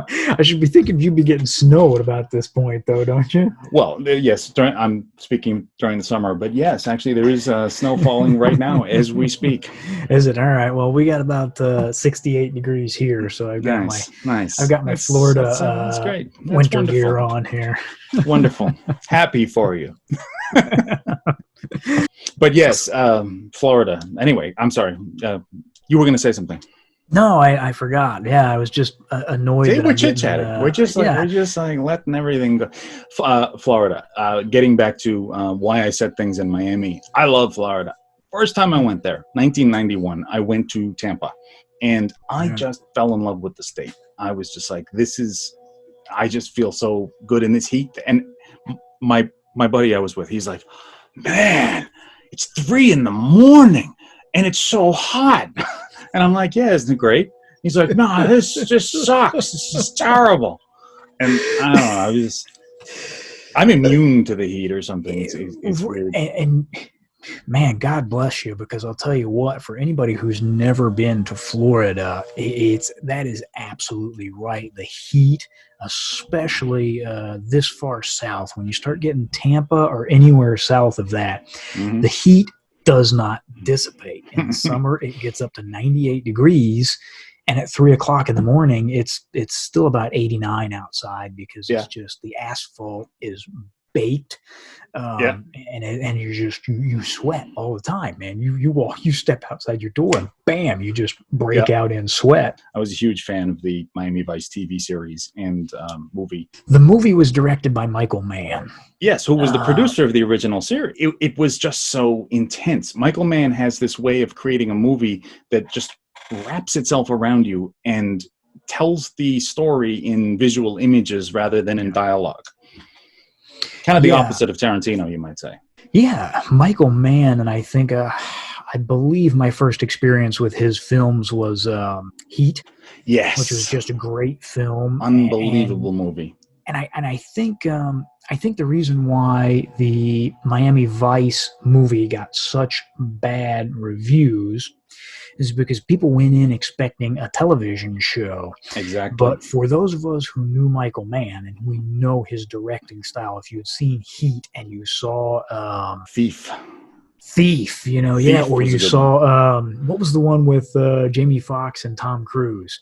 I should be thinking you'd be getting snow at about this point, though, don't you? Well, yes. I'm speaking during the summer, but yes, actually, there is snow falling right now as we speak. Is it? All right. Well, we got about 68 degrees here, so I've got my Florida winter gear on here. Wonderful. Happy for you. But yes, Florida. Anyway, I'm sorry. You were going to say something. No, I forgot. Yeah, I was just annoyed. See, we're chit-chatting. We're just letting everything go. Florida. Getting back to why I said things in Miami. I love Florida. First time I went there, 1991. I went to Tampa, and I just fell in love with the state. I was just like, I just feel so good in this heat. And my buddy I was with, he's like, man, it's 3 a.m. and it's so hot. And I'm like, yeah, isn't it great? He's like, no, this just sucks. This is terrible. And I don't know. I'm immune to the heat or something. It's weird. And man, God bless you, because I'll tell you what, for anybody who's never been to Florida, that is absolutely right. The heat, especially this far south, when you start getting Tampa or anywhere south of that, the heat does not dissipate. In the summer, it gets up to 98 degrees. And at 3 o'clock in the morning, it's still about 89 outside, because it's just, the asphalt is baked, and you sweat all the time, man. You step outside your door and bam, you just break out in sweat. I was a huge fan of the Miami Vice TV series and movie. The movie was directed by Michael Mann. Yes, who was the producer of the original series. It was just so intense. Michael Mann has this way of creating a movie that just wraps itself around you and tells the story in visual images rather than in dialogue. Kind of the opposite of Tarantino, you might say. Yeah, Michael Mann, and I think, I believe my first experience with his films was Heat. Yes. Which was just a great film. Unbelievable movie. And I think the reason why the Miami Vice movie got such bad reviews is because people went in expecting a television show. Exactly. But for those of us who knew Michael Mann and we know his directing style, if you had seen Heat and you saw Thief, yeah, or you was a good saw what was the one with Jamie Foxx and Tom Cruise?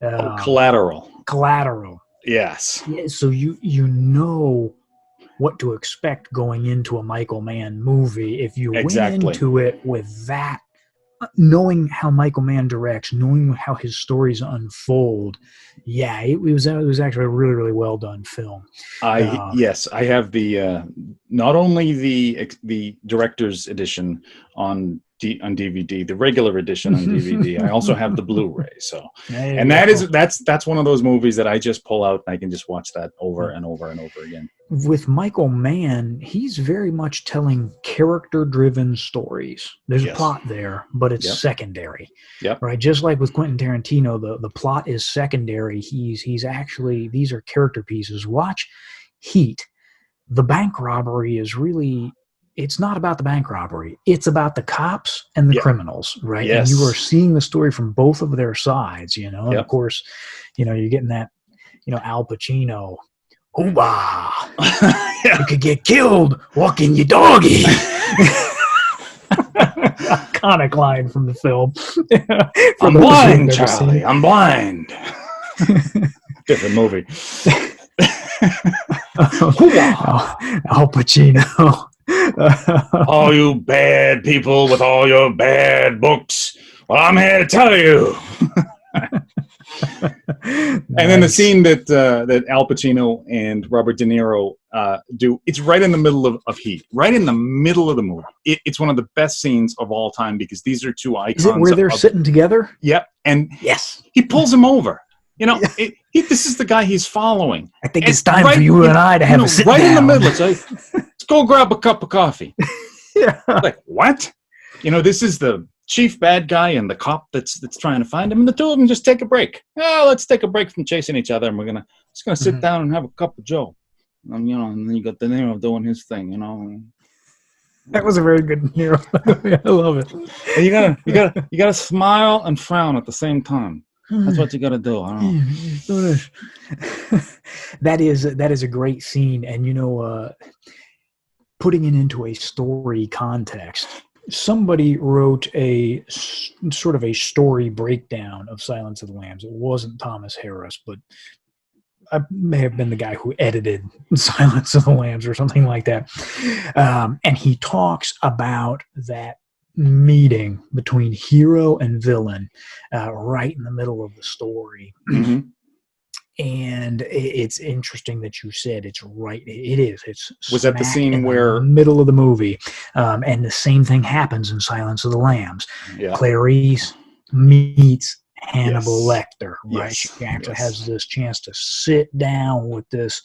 Collateral. Collateral. Yes. Yeah, so you know what to expect going into a Michael Mann movie if you Exactly. went into it with that, knowing how Michael Mann directs, knowing how his stories unfold. Yeah, it was actually a really, really well done film. Yes, I have the not only the director's edition on DVD, the regular edition on DVD. I also have the Blu-ray. So, and that's one of those movies that I just pull out and I can just watch that over and over and over again. With Michael Mann, he's very much telling character-driven stories. There's a plot there, but it's secondary. Yep. Right. Just like with Quentin Tarantino, the plot is secondary. He's actually, these are character pieces. Watch Heat. The bank robbery is really, it's not about the bank robbery. It's about the cops and the criminals, right? Yes. And you are seeing the story from both of their sides, you know. And of course, you know, you're getting that, you know, Al Pacino. Hoo-bah! You could get killed walking your doggy. Iconic line from the film. I'm blind, Charlie. I'm blind. Different movie. Al Pacino. All you bad people with all your bad books. Well, I'm here to tell you. And then the scene that Al Pacino and Robert De Niro do, it's right in the middle of Heat, right in the middle of the movie. It's one of the best scenes of all time because these are two icons. Is it where they're sitting together? Yep. And yes, he pulls him over. You know, this is the guy he's following. I think it's time for you and I to have a sit right down. In the middle. It's like, let's go grab a cup of coffee. Like, what? You know, this is the chief bad guy and the cop that's trying to find him, and the two of them just take a break. Oh, let's take a break from chasing each other, and we're gonna sit down and have a cup of Joe. You know, and then you got De Niro doing his thing. You know, that was a very good De Niro. I love it. And you gotta smile and frown at the same time. That's what you gotta do. I don't know. That is a great scene, and you know, putting it into a story context. Somebody wrote a sort of a story breakdown of Silence of the Lambs. It wasn't Thomas Harris, but I may have been the guy who edited Silence of the Lambs or something like that. And he talks about that meeting between hero and villain right in the middle of the story. Mm-hmm. And it's interesting that you said it's right. It is. Was that the scene where the middle of the movie, and the same thing happens in Silence of the Lambs. Yeah. Clarice meets Hannibal Lecter. Right, Yes. she actually has this chance to sit down with this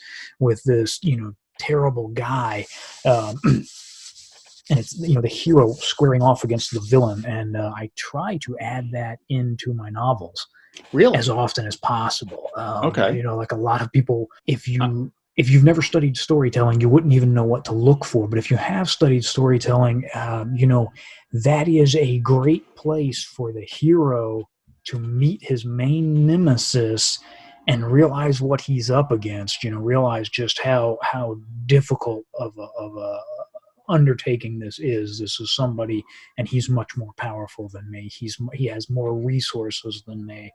you know, terrible guy. And it's, you know, the hero squaring off against the villain, and I try to add that into my novels. Really? As often as possible. Okay. You know, like a lot of people, if you've never studied storytelling, you wouldn't even know what to look for. But if you have studied storytelling, you know, that is a great place for the hero to meet his main nemesis and realize what he's up against. You know, realize just how difficult of a undertaking this is. This is somebody, and he's much more powerful than me. He has more resources than me.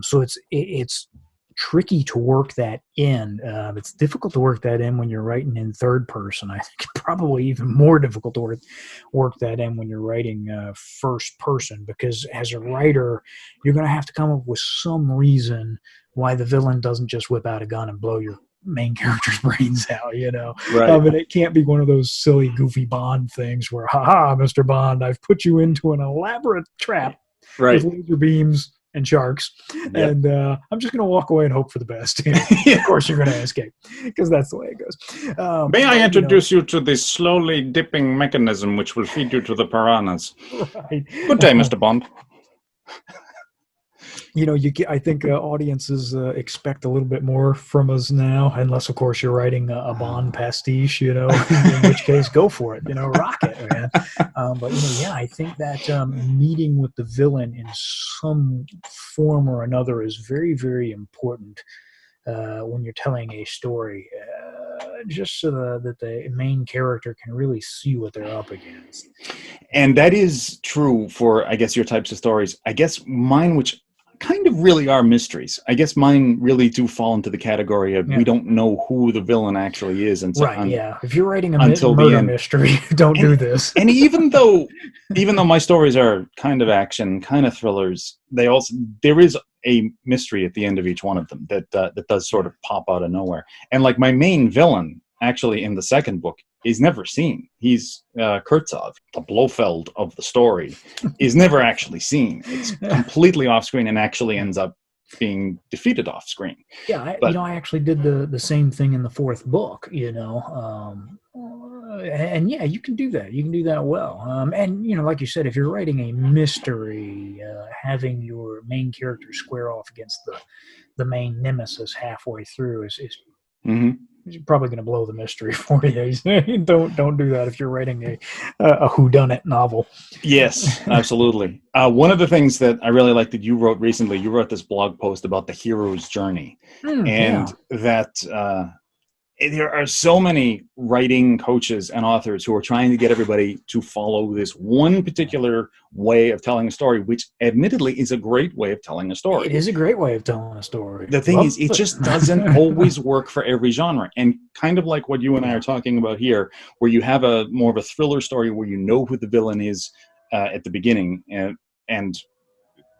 So it's tricky to work that in. It's difficult to work that in when you're writing in third person. I think probably even more difficult to work that in when you're writing first person, because as a writer, you're going to have to come up with some reason why the villain doesn't just whip out a gun and blow your main character's brains out, you know. Right. And it can't be one of those silly, goofy Bond things where, ha, Mr. Bond, I've put you into an elaborate trap with laser beams and sharks, and I'm just going to walk away and hope for the best. Of course, you're going to escape, because that's the way it goes. May I introduce you to the slowly dipping mechanism which will feed you to the piranhas? Right. Good day, Mr. Bond. I think audiences expect a little bit more from us now, unless, of course, you're writing a Bond pastiche, in which case, go for it, rock it, man. But, yeah, I think that meeting with the villain in some form or another is very, very important when you're telling a story, just so that the main character can really see what they're up against. And that is true for, I guess, your types of stories. I guess mine, which kind of really are mysteries. I guess mine really do fall into the category of we don't know who the villain actually is, and right. Yeah, if you're writing a until murder the end. mystery, don't do this. And even though my stories are kind of action, kind of thrillers, there is a mystery at the end of each one of them that does sort of pop out of nowhere. And like my main villain, actually, in the second book, is never seen. He's Kurtzov, the Blofeld of the story, is never actually seen. It's completely off screen and actually ends up being defeated off screen. Yeah, I actually did the same thing in the fourth book. And yeah, you can do that. You can do that well. And like you said, if you're writing a mystery, having your main character square off against the main nemesis halfway through is mm-hmm. probably going to blow the mystery for you. Don't do that if you're writing a whodunit novel. Yes, absolutely. One of the things that I really like that you wrote recently, you wrote this blog post about the hero's journey, and that there are so many writing coaches and authors who are trying to get everybody to follow this one particular way of telling a story, which admittedly is a great way of telling a story. It is a great way of telling a story. The thing is, it just doesn't always work for every genre. And kind of like what you and I are talking about here, where you have more of a thriller story where you know who the villain is at the beginning, and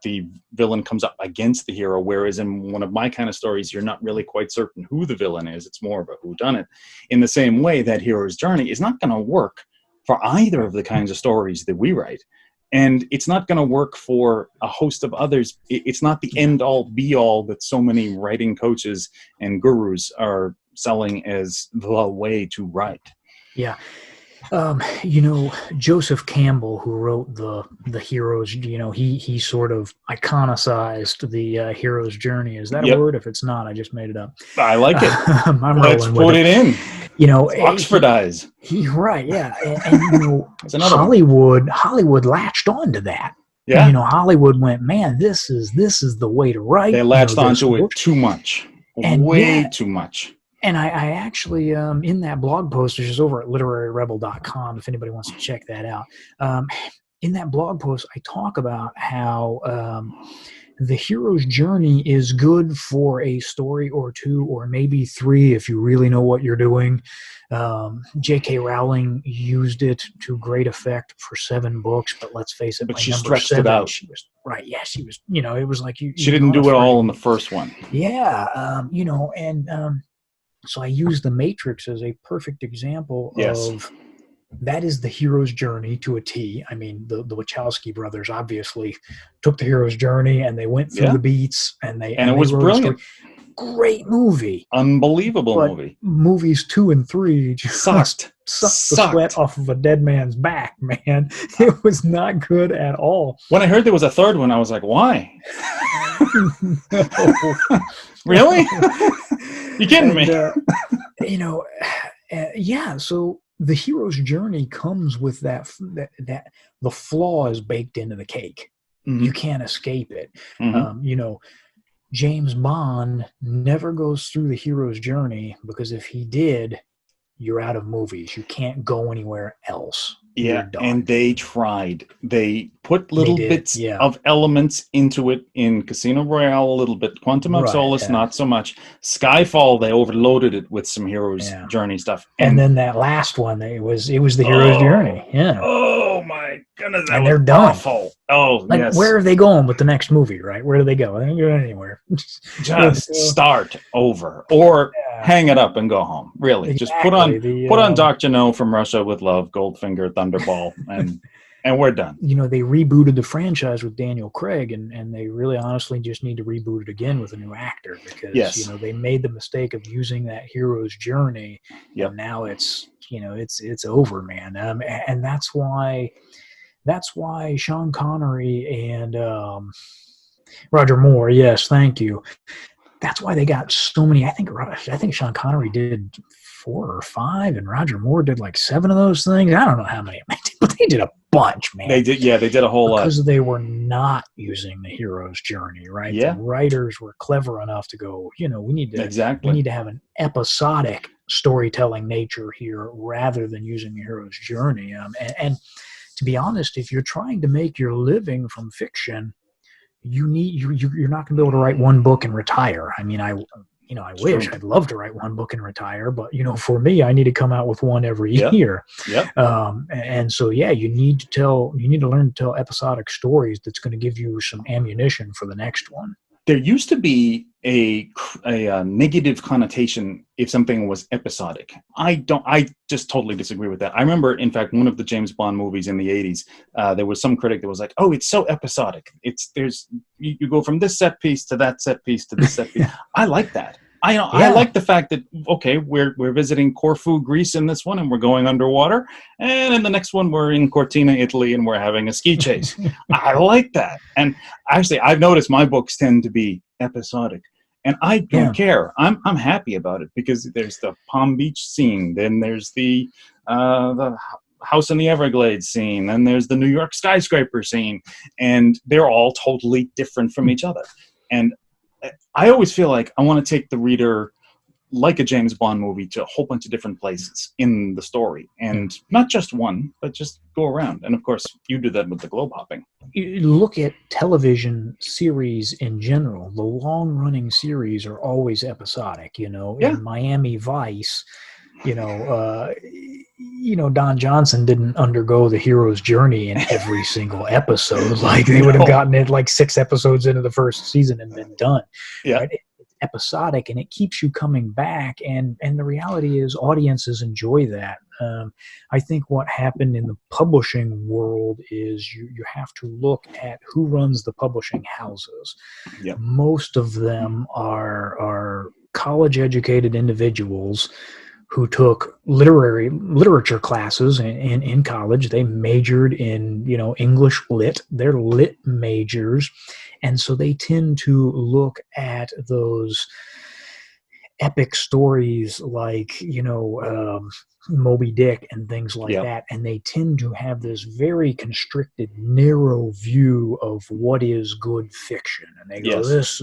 the villain comes up against the hero, whereas in one of my kind of stories, you're not really quite certain who the villain is. It's more of a whodunit. In the same way, that hero's journey is not going to work for either of the kinds of stories that we write. And it's not going to work for a host of others. It's not the end-all, be-all that so many writing coaches and gurus are selling as the way to write. Yeah. Joseph Campbell, who wrote the hero's, he sort of iconicized the hero's journey. Is that a word? If it's not, I just made it up. I like it. Let's put it in. Oxfordize. Right, yeah. And Hollywood latched onto that. Yeah. And, Hollywood went, man, this is the way to write. They latched onto it too much. Way too much. And I actually, in that blog post, which is over at literaryrebel.com, if anybody wants to check that out, in that blog post, I talk about how the hero's journey is good for a story or two, or maybe three, if you really know what you're doing. J.K. Rowling used it to great effect for 7 books, but let's face it, but by she number stretched 7, it out. she was right. Yeah, she was. It was like she didn't do it all in the first one. Yeah, so I use The Matrix as a perfect example of that is the hero's journey to a T. I mean, the Wachowski brothers obviously took the hero's journey and they went through the beats and it was brilliant. Great movie. Unbelievable movie. Movies 2 and 3 just sucked the sweat off of a dead man's back, man. It was not good at all. When I heard there was a third one, I was like, why? Really? You kidding me? So the hero's journey comes with that the flaw is baked into the cake. Mm-hmm. You can't escape it. Mm-hmm. James Bond never goes through the hero's journey because if he did, you're out of movies. You can't go anywhere else. Yeah, and they tried. They put little bits of elements into it in Casino Royale a little bit. Quantum of Solace, not so much. Skyfall, they overloaded it with some hero's journey stuff. And then that last one, it was the hero's journey. Yeah. Oh my goodness, and they're done. Awful. Oh, yes. Where are they going with the next movie? Right? Where do they go? They don't go anywhere. Just start over or hang it up and go home. Really, just put on Dr. No from Russia with Love, Goldfinger, Thunderball, and we're done. They rebooted the franchise with Daniel Craig, and they really honestly just need to reboot it again with a new actor because they made the mistake of using that hero's journey. And now it's over, man. And that's why Sean Connery and Roger Moore, yes, thank you. That's why they got so many. I think Sean Connery did 4 or 5, and Roger Moore did like 7 of those things. I don't know how many, but they did a bunch, man. They did, yeah, they did a whole lot. Because they were not using the hero's journey, right? Yeah. The writers were clever enough to go, we need Exactly. to have an episodic storytelling nature here rather than using the hero's journey. And to be honest, if you're trying to make your living from fiction, you're not going to be able to write one book and retire. I mean, I wish I'd love to write one book and retire, but for me, I need to come out with one every year. Yep. And so, yeah, you need to learn to tell episodic stories that's going to give you some ammunition for the next one. There used to be a negative connotation if something was episodic. I just totally disagree with that. I remember, in fact, one of the James Bond movies in the 80s, there was some critic that was like, "Oh, it's so episodic. You go from this set piece to that set piece to this set piece." I like that. I like the fact that, okay, we're visiting Corfu, Greece in this one, and we're going underwater, and in the next one we're in Cortina, Italy, and we're having a ski chase. I like that. And actually, I've noticed my books tend to be episodic, and I don't care. I'm happy about it because there's the Palm Beach scene, then there's the House in the Everglades scene, then there's the New York skyscraper scene, and they're all totally different from each other. And I always feel like I want to take the reader, like a James Bond movie, to a whole bunch of different places in the story, and not just one, but just go around. And of course, you do that with the globe hopping. You look at television series in general. The long-running series are always episodic. In Miami Vice, Don Johnson didn't undergo the hero's journey in every single episode. Like they would have gotten it like 6 episodes into the first season and been done. Yeah. Right? It's episodic, and it keeps you coming back. And the reality is audiences enjoy that. I think what happened in the publishing world is you have to look at who runs the publishing houses. Yep. Most of them are college-educated individuals who took literature classes in college. They majored in, English lit. They're lit majors. And so they tend to look at those epic stories like, Moby Dick and things like that. And they tend to have this very constricted, narrow view of what is good fiction. And they go, this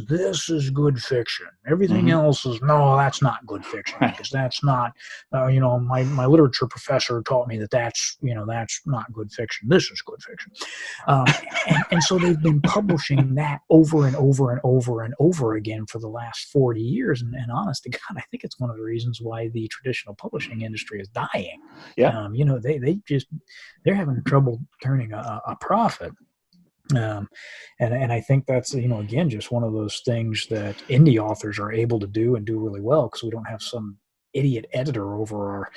is good fiction. Everything else is, no, that's not good fiction, because that's not, my literature professor taught me that's not good fiction. This is good fiction. And so they've been publishing that over and over and over and over again for the last 40 years. And honest to God, I think it's one of the reasons why the traditional publishing industry is dying. Yeah. They're having trouble turning a profit. And I think that's, again, just one of those things that indie authors are able to do and do really well, because we don't have some idiot editor over our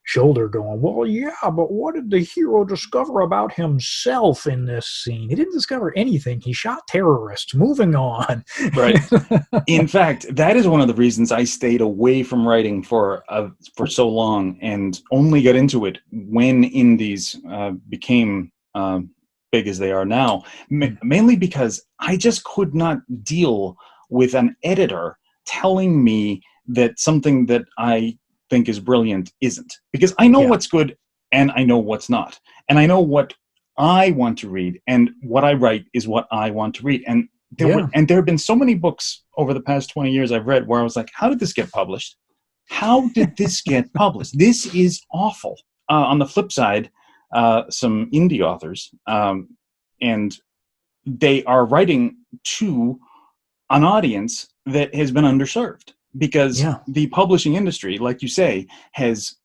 shoulder going, well, yeah, but what did the hero discover about himself in this scene? He didn't discover anything. He shot terrorists. Moving on. Right. In fact, that is one of the reasons I stayed away from writing for so long, and only got into it when indies became big as they are now, mainly because I just could not deal with an editor telling me that something that I think is brilliant isn't, because I know what's good and I know what's not, and I know what I want to read, and what I write is what I want to read. And there have been so many books over the past 20 years I've read where I was like, how did this get published? How did this get published? This is awful. On the flip side, some indie authors, and they are writing to an audience that has been underserved, because the publishing industry, like you say, has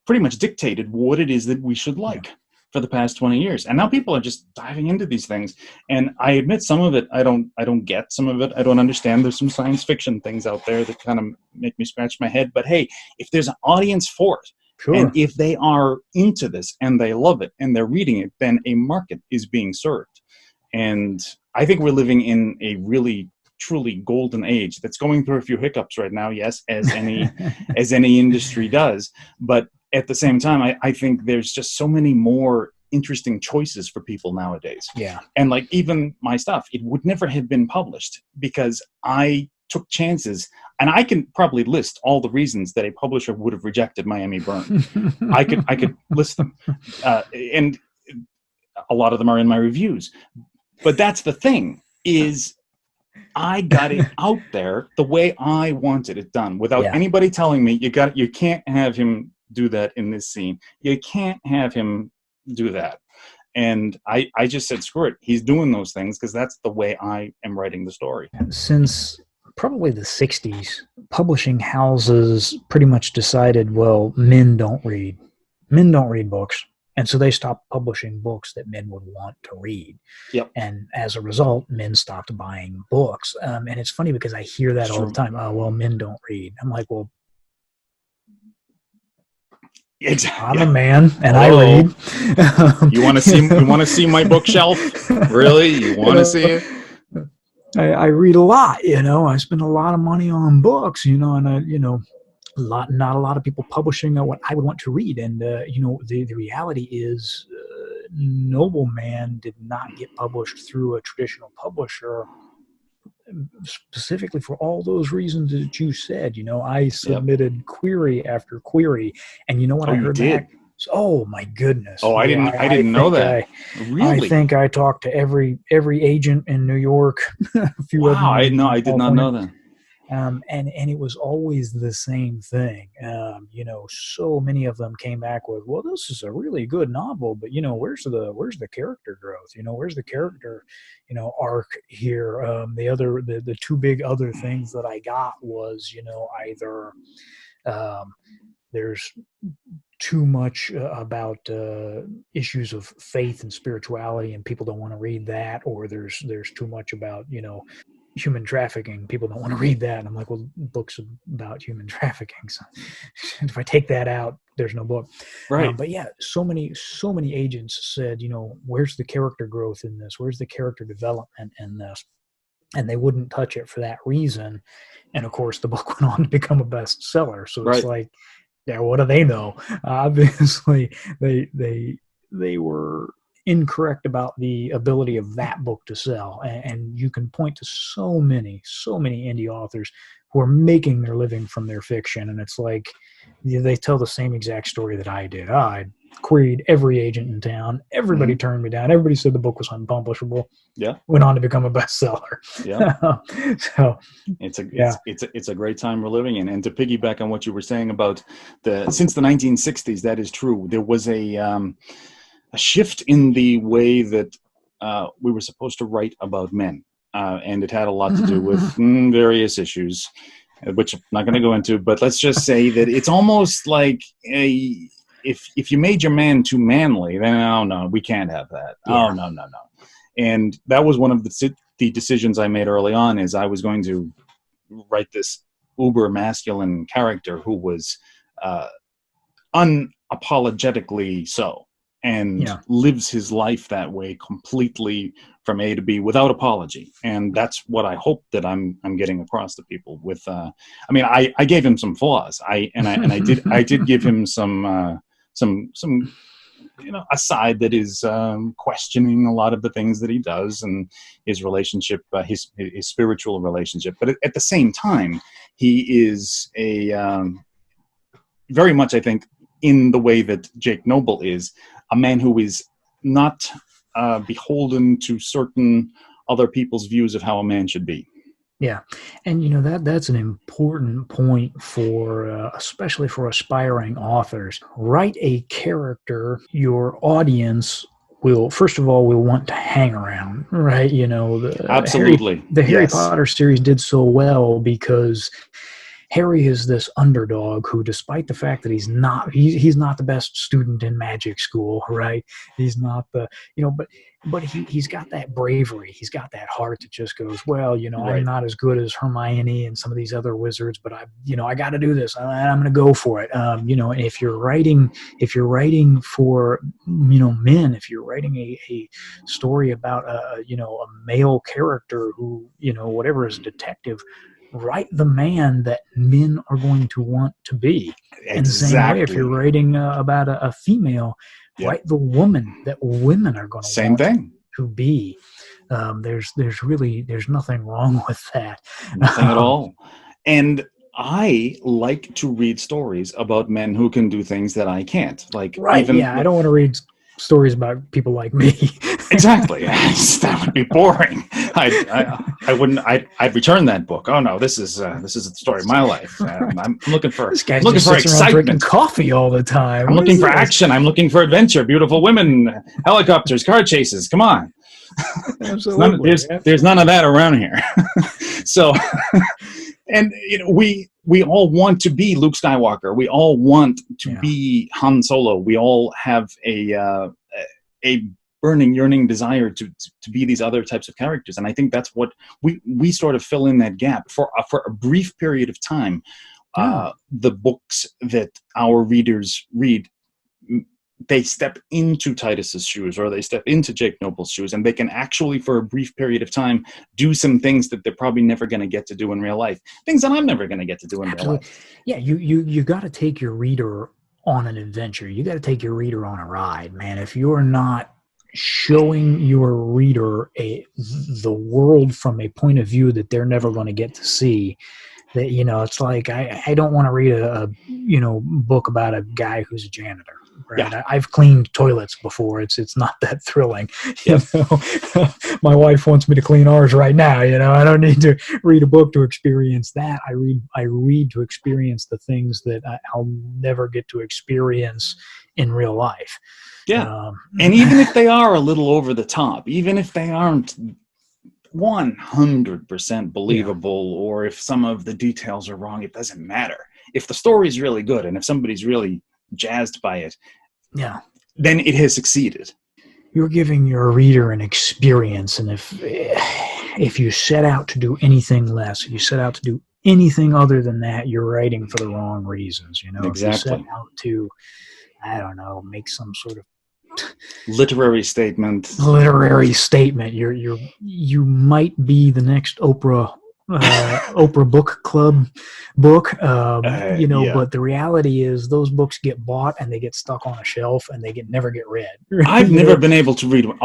pretty much dictated what it is that we should like for the past 20 years. And now people are just diving into these things. And I admit, some of it I don't get, some of it I don't understand. There's some science fiction things out there that kind of make me scratch my head. But hey, if there's an audience for it, and if they are into this and they love it and they're reading it, then a market is being served. And I think we're living in a really, truly golden age that's going through a few hiccups right now, yes, as any industry does. But at the same time, I think there's just so many more interesting choices for people nowadays. Yeah. And like even my stuff, it would never have been published because I took chances, and I can probably list all the reasons that a publisher would have rejected Miami Burn. I could list them, and a lot of them are in my reviews. But that's the thing, is I got it out there the way I wanted it done, without anybody telling me you can't have him do that in this scene. You can't have him do that. And I just said, screw it. He's doing those things because that's the way I am writing the story. Since probably the 60s, publishing houses pretty much decided, well, men don't read. Men don't read books. And so they stopped publishing books that men would want to read. Yep. And as a result, men stopped buying books. And it's funny because I hear that all the time. Oh, well, men don't read. I'm like, well, exactly. I'm a man and I read. You want to see my bookshelf? Really? You want to see it? I read a lot, I spend a lot of money on books, and not a lot of people publishing what I would want to read. And, the reality is Nobleman did not get published through a traditional publisher, specifically for all those reasons that you said. I submitted query after query, and you know what I heard back? Oh my goodness! Oh, I didn't know that. Really? I think I talked to every agent in New York. A few of them. I did not know that. And it was always the same thing. So many of them came back with, well, this is a really good novel, but where's the character growth? Where's the character, arc here? The two big other things that I got was, either there's too much about issues of faith and spirituality, and people don't want to read that, or there's too much about human trafficking. People don't want to read that. And I'm like, well, books about human trafficking. So if I take that out, there's no book. Right. But yeah, so many agents said, where's the character growth in this? Where's the character development in this? And they wouldn't touch it for that reason. And of course, the book went on to become a bestseller. So it's like, yeah, what do they know? Obviously, they were incorrect about the ability of that book to sell. And you can point to so many indie authors who are making their living from their fiction. And it's like, they tell the same exact story that I did. I queried every agent in town. Everybody turned me down. Everybody said the book was unpublishable. Yeah. Went on to become a bestseller. Yeah. So it's a great time we're living in. And to piggyback on what you were saying about since the 1960s, that is true. There was a shift in the way that we were supposed to write about men. And it had a lot to do with various issues, which I'm not going to go into, but let's just say that it's almost like if you made your man too manly, then oh no, we can't have that. Yeah. Oh no. And that was one of the decisions I made early on, is I was going to write this uber masculine character who was unapologetically so, and lives his life that way completely from A to B without apology. And that's what I hope that I'm getting across to people with, I gave him some flaws. I did give him some a side that is questioning a lot of the things that he does, and his relationship, his spiritual relationship. But at the same time, he is very much, I think, in the way that Jake Noble is, a man who is not beholden to certain other people's views of how a man should be. Yeah. And that's an important point for especially for aspiring authors. Write a character your audience will, first of all, will want to hang around, right? Absolutely. The Harry Potter series did so well because Harry is this underdog who, despite the fact that he's not the best student in magic school, right? He's not but he's got that bravery. He's got that heart that just goes, well, I'm not as good as Hermione and some of these other wizards, but I got to do this. I'm going to go for it. If you're writing for, men, if you're writing a story about a male character who, whatever, is a detective, write the man that men are going to want to be. Exactly. In the same way, if you're writing about a female, Yeah. Write the woman that women are going to Same thing. to be. There's nothing wrong with that. Nothing at all. And I like to read stories about men who can do things that I can't. Like, Right? even Yeah, I don't want to read stories about people like me. exactly. That would be boring. I wouldn't. I'd return that book. Oh no, this is the story of my life. I'm looking for This guy looking just for sits around drinking excitement. coffee all the time. I'm What looking is for this? action. I'm looking for adventure. Beautiful women, helicopters, car chases. Come on. Absolutely. There's none of that around here. So, and we all want to be Luke Skywalker. We all want to be Han Solo. We all have a burning, yearning desire to be these other types of characters. And I think that's what we sort of fill in that gap for a brief period of time. The books that our readers read, they step into Titus's shoes, or they step into Jake Noble's shoes, and they can actually, for a brief period of time, do some things that they're probably never going to get to do in real life. Things that I'm never going to get to do in real life. Yeah, you got to take your reader on an adventure. You got to take your reader on a ride, man. If you're not showing your reader the world from a point of view that they're never going to get to see, that it's like I don't want to read a book about a guy who's a janitor. Right? Yeah. I've cleaned toilets before. It's not that thrilling. My wife wants me to clean ours right now. I don't need to read a book to experience that. I read to experience the things that I'll never get to experience in real life. Yeah, and even if they are a little over the top, even if they aren't 100% believable, or if some of the details are wrong, it doesn't matter. If the story's really good and if somebody's really jazzed by it, then it has succeeded. You're giving your reader an experience, and if you set out to do anything less, if you set out to do anything other than that, you're writing for the wrong reasons. Exactly. If you set out to, I don't know, make some sort of literary statement, you might be the next Oprah book club book, but the reality is those books get bought and they get stuck on a shelf and they never get read. I've never been able to read one.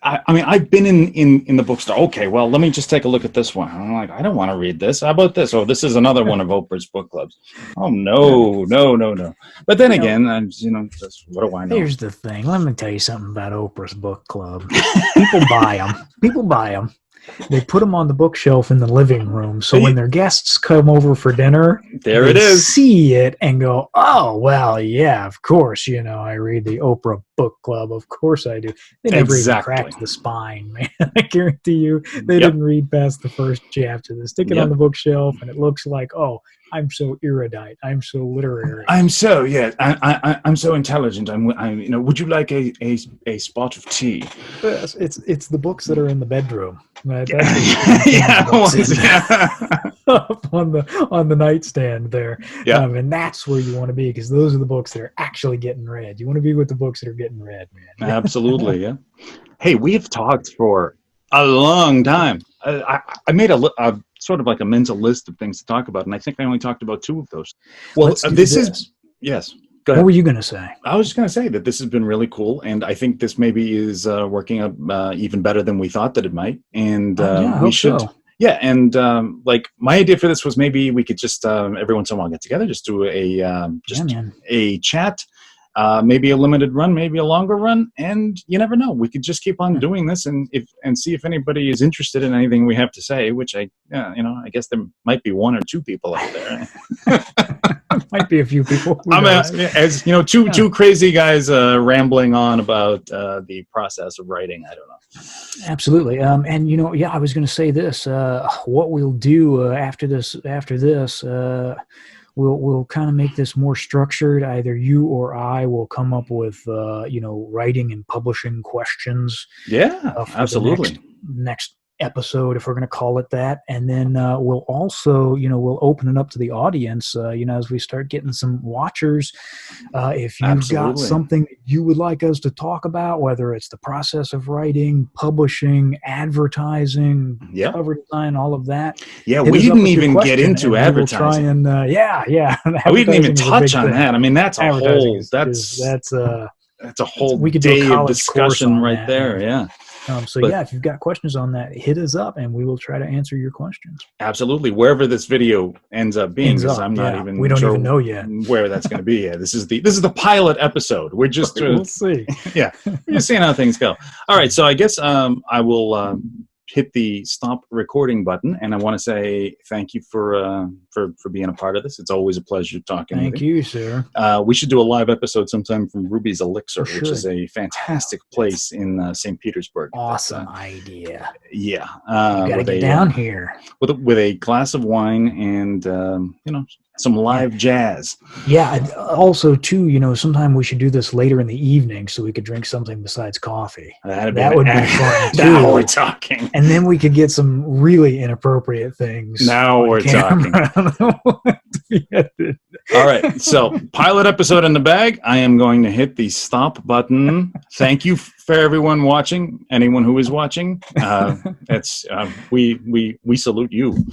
I've been in the bookstore. Okay, well, let me just take a look at this one. I'm like, I don't want to read this. How about this? Oh, this is another one of Oprah's book clubs. Oh, no. But then again, what do I know? Here's the thing. Let me tell you something about Oprah's book club. People buy them. They put them on the bookshelf in the living room, so when their guests come over for dinner, it is. See it and go, oh, well, yeah, of course, I read the Oprah book club. Of course I do. They never even cracked the spine, man. I guarantee you they didn't read past the first chapter. They stick it on the bookshelf, and it looks like, oh, I'm so erudite. I'm so literary. I'm so I'm so intelligent. Would you like a spot of tea? Yes, it's the books that are in the bedroom. Right? Up on the nightstand there. Yeah. And that's where you want to be, because those are the books that are actually getting read. You want to be with the books that are getting read, man. Absolutely, yeah. Hey, we've talked for a long time. I made a sort of like a mental list of things to talk about, and I think I only talked about 2 of those. Well, this is yes. Go ahead. What were you going to say? I was just going to say that this has been really cool, and I think this maybe is working out even better than we thought that it might. And we should. So. Yeah, and my idea for this was maybe we could just every once in a while get together, just do a chat. Maybe a limited run, maybe a longer run, and you never know. We could just keep on doing this, and see if anybody is interested in anything we have to say. Which I guess there might be 1 or 2 people out there. Might be a few people. As two crazy guys rambling on about the process of writing. I don't know. Absolutely, and I was going to say this. What we'll do after this. We'll kind of make this more structured. Either you or I will come up with, writing and publishing questions. Yeah, absolutely. Next episode, if we're going to call it that. And then we'll also, we'll open it up to the audience, as we start getting some watchers. If you've got something you would like us to talk about, whether it's the process of writing, publishing, advertising, cover design, all all of that. Yeah, we didn't even get into advertising. We'll try and, we didn't even touch on that. I mean, that's a whole, That's a whole We could do a day of college course discussion on right that, there. man. Yeah. So But- yeah, if you've got questions on that, hit us up and we will try to answer your questions. Absolutely. Wherever this video ends up being, because I'm not even we don't sure even know yet. where that's going to be. Yeah, this is the pilot episode. We're just We'll see. we're just seeing how things go. All right, so I guess I will hit the stop recording button, and I want to say thank you for being a part of this. It's always a pleasure talking Thank with you. you, sir. We should do a live episode sometime from Ruby's Elixir, We which is should. a fantastic place in St. Petersburg. Awesome idea. Yeah, You gotta with get a, down here. with a glass of wine and some live jazz. Yeah. Also, too, sometime we should do this later in the evening so we could drink something besides coffee. That would be fun, Now too. we're talking. And then we could get some really inappropriate things. Now on we're camera. All right, so pilot episode in the bag. I am going to hit the stop button. Thank you for everyone watching. Anyone who is watching, we salute you.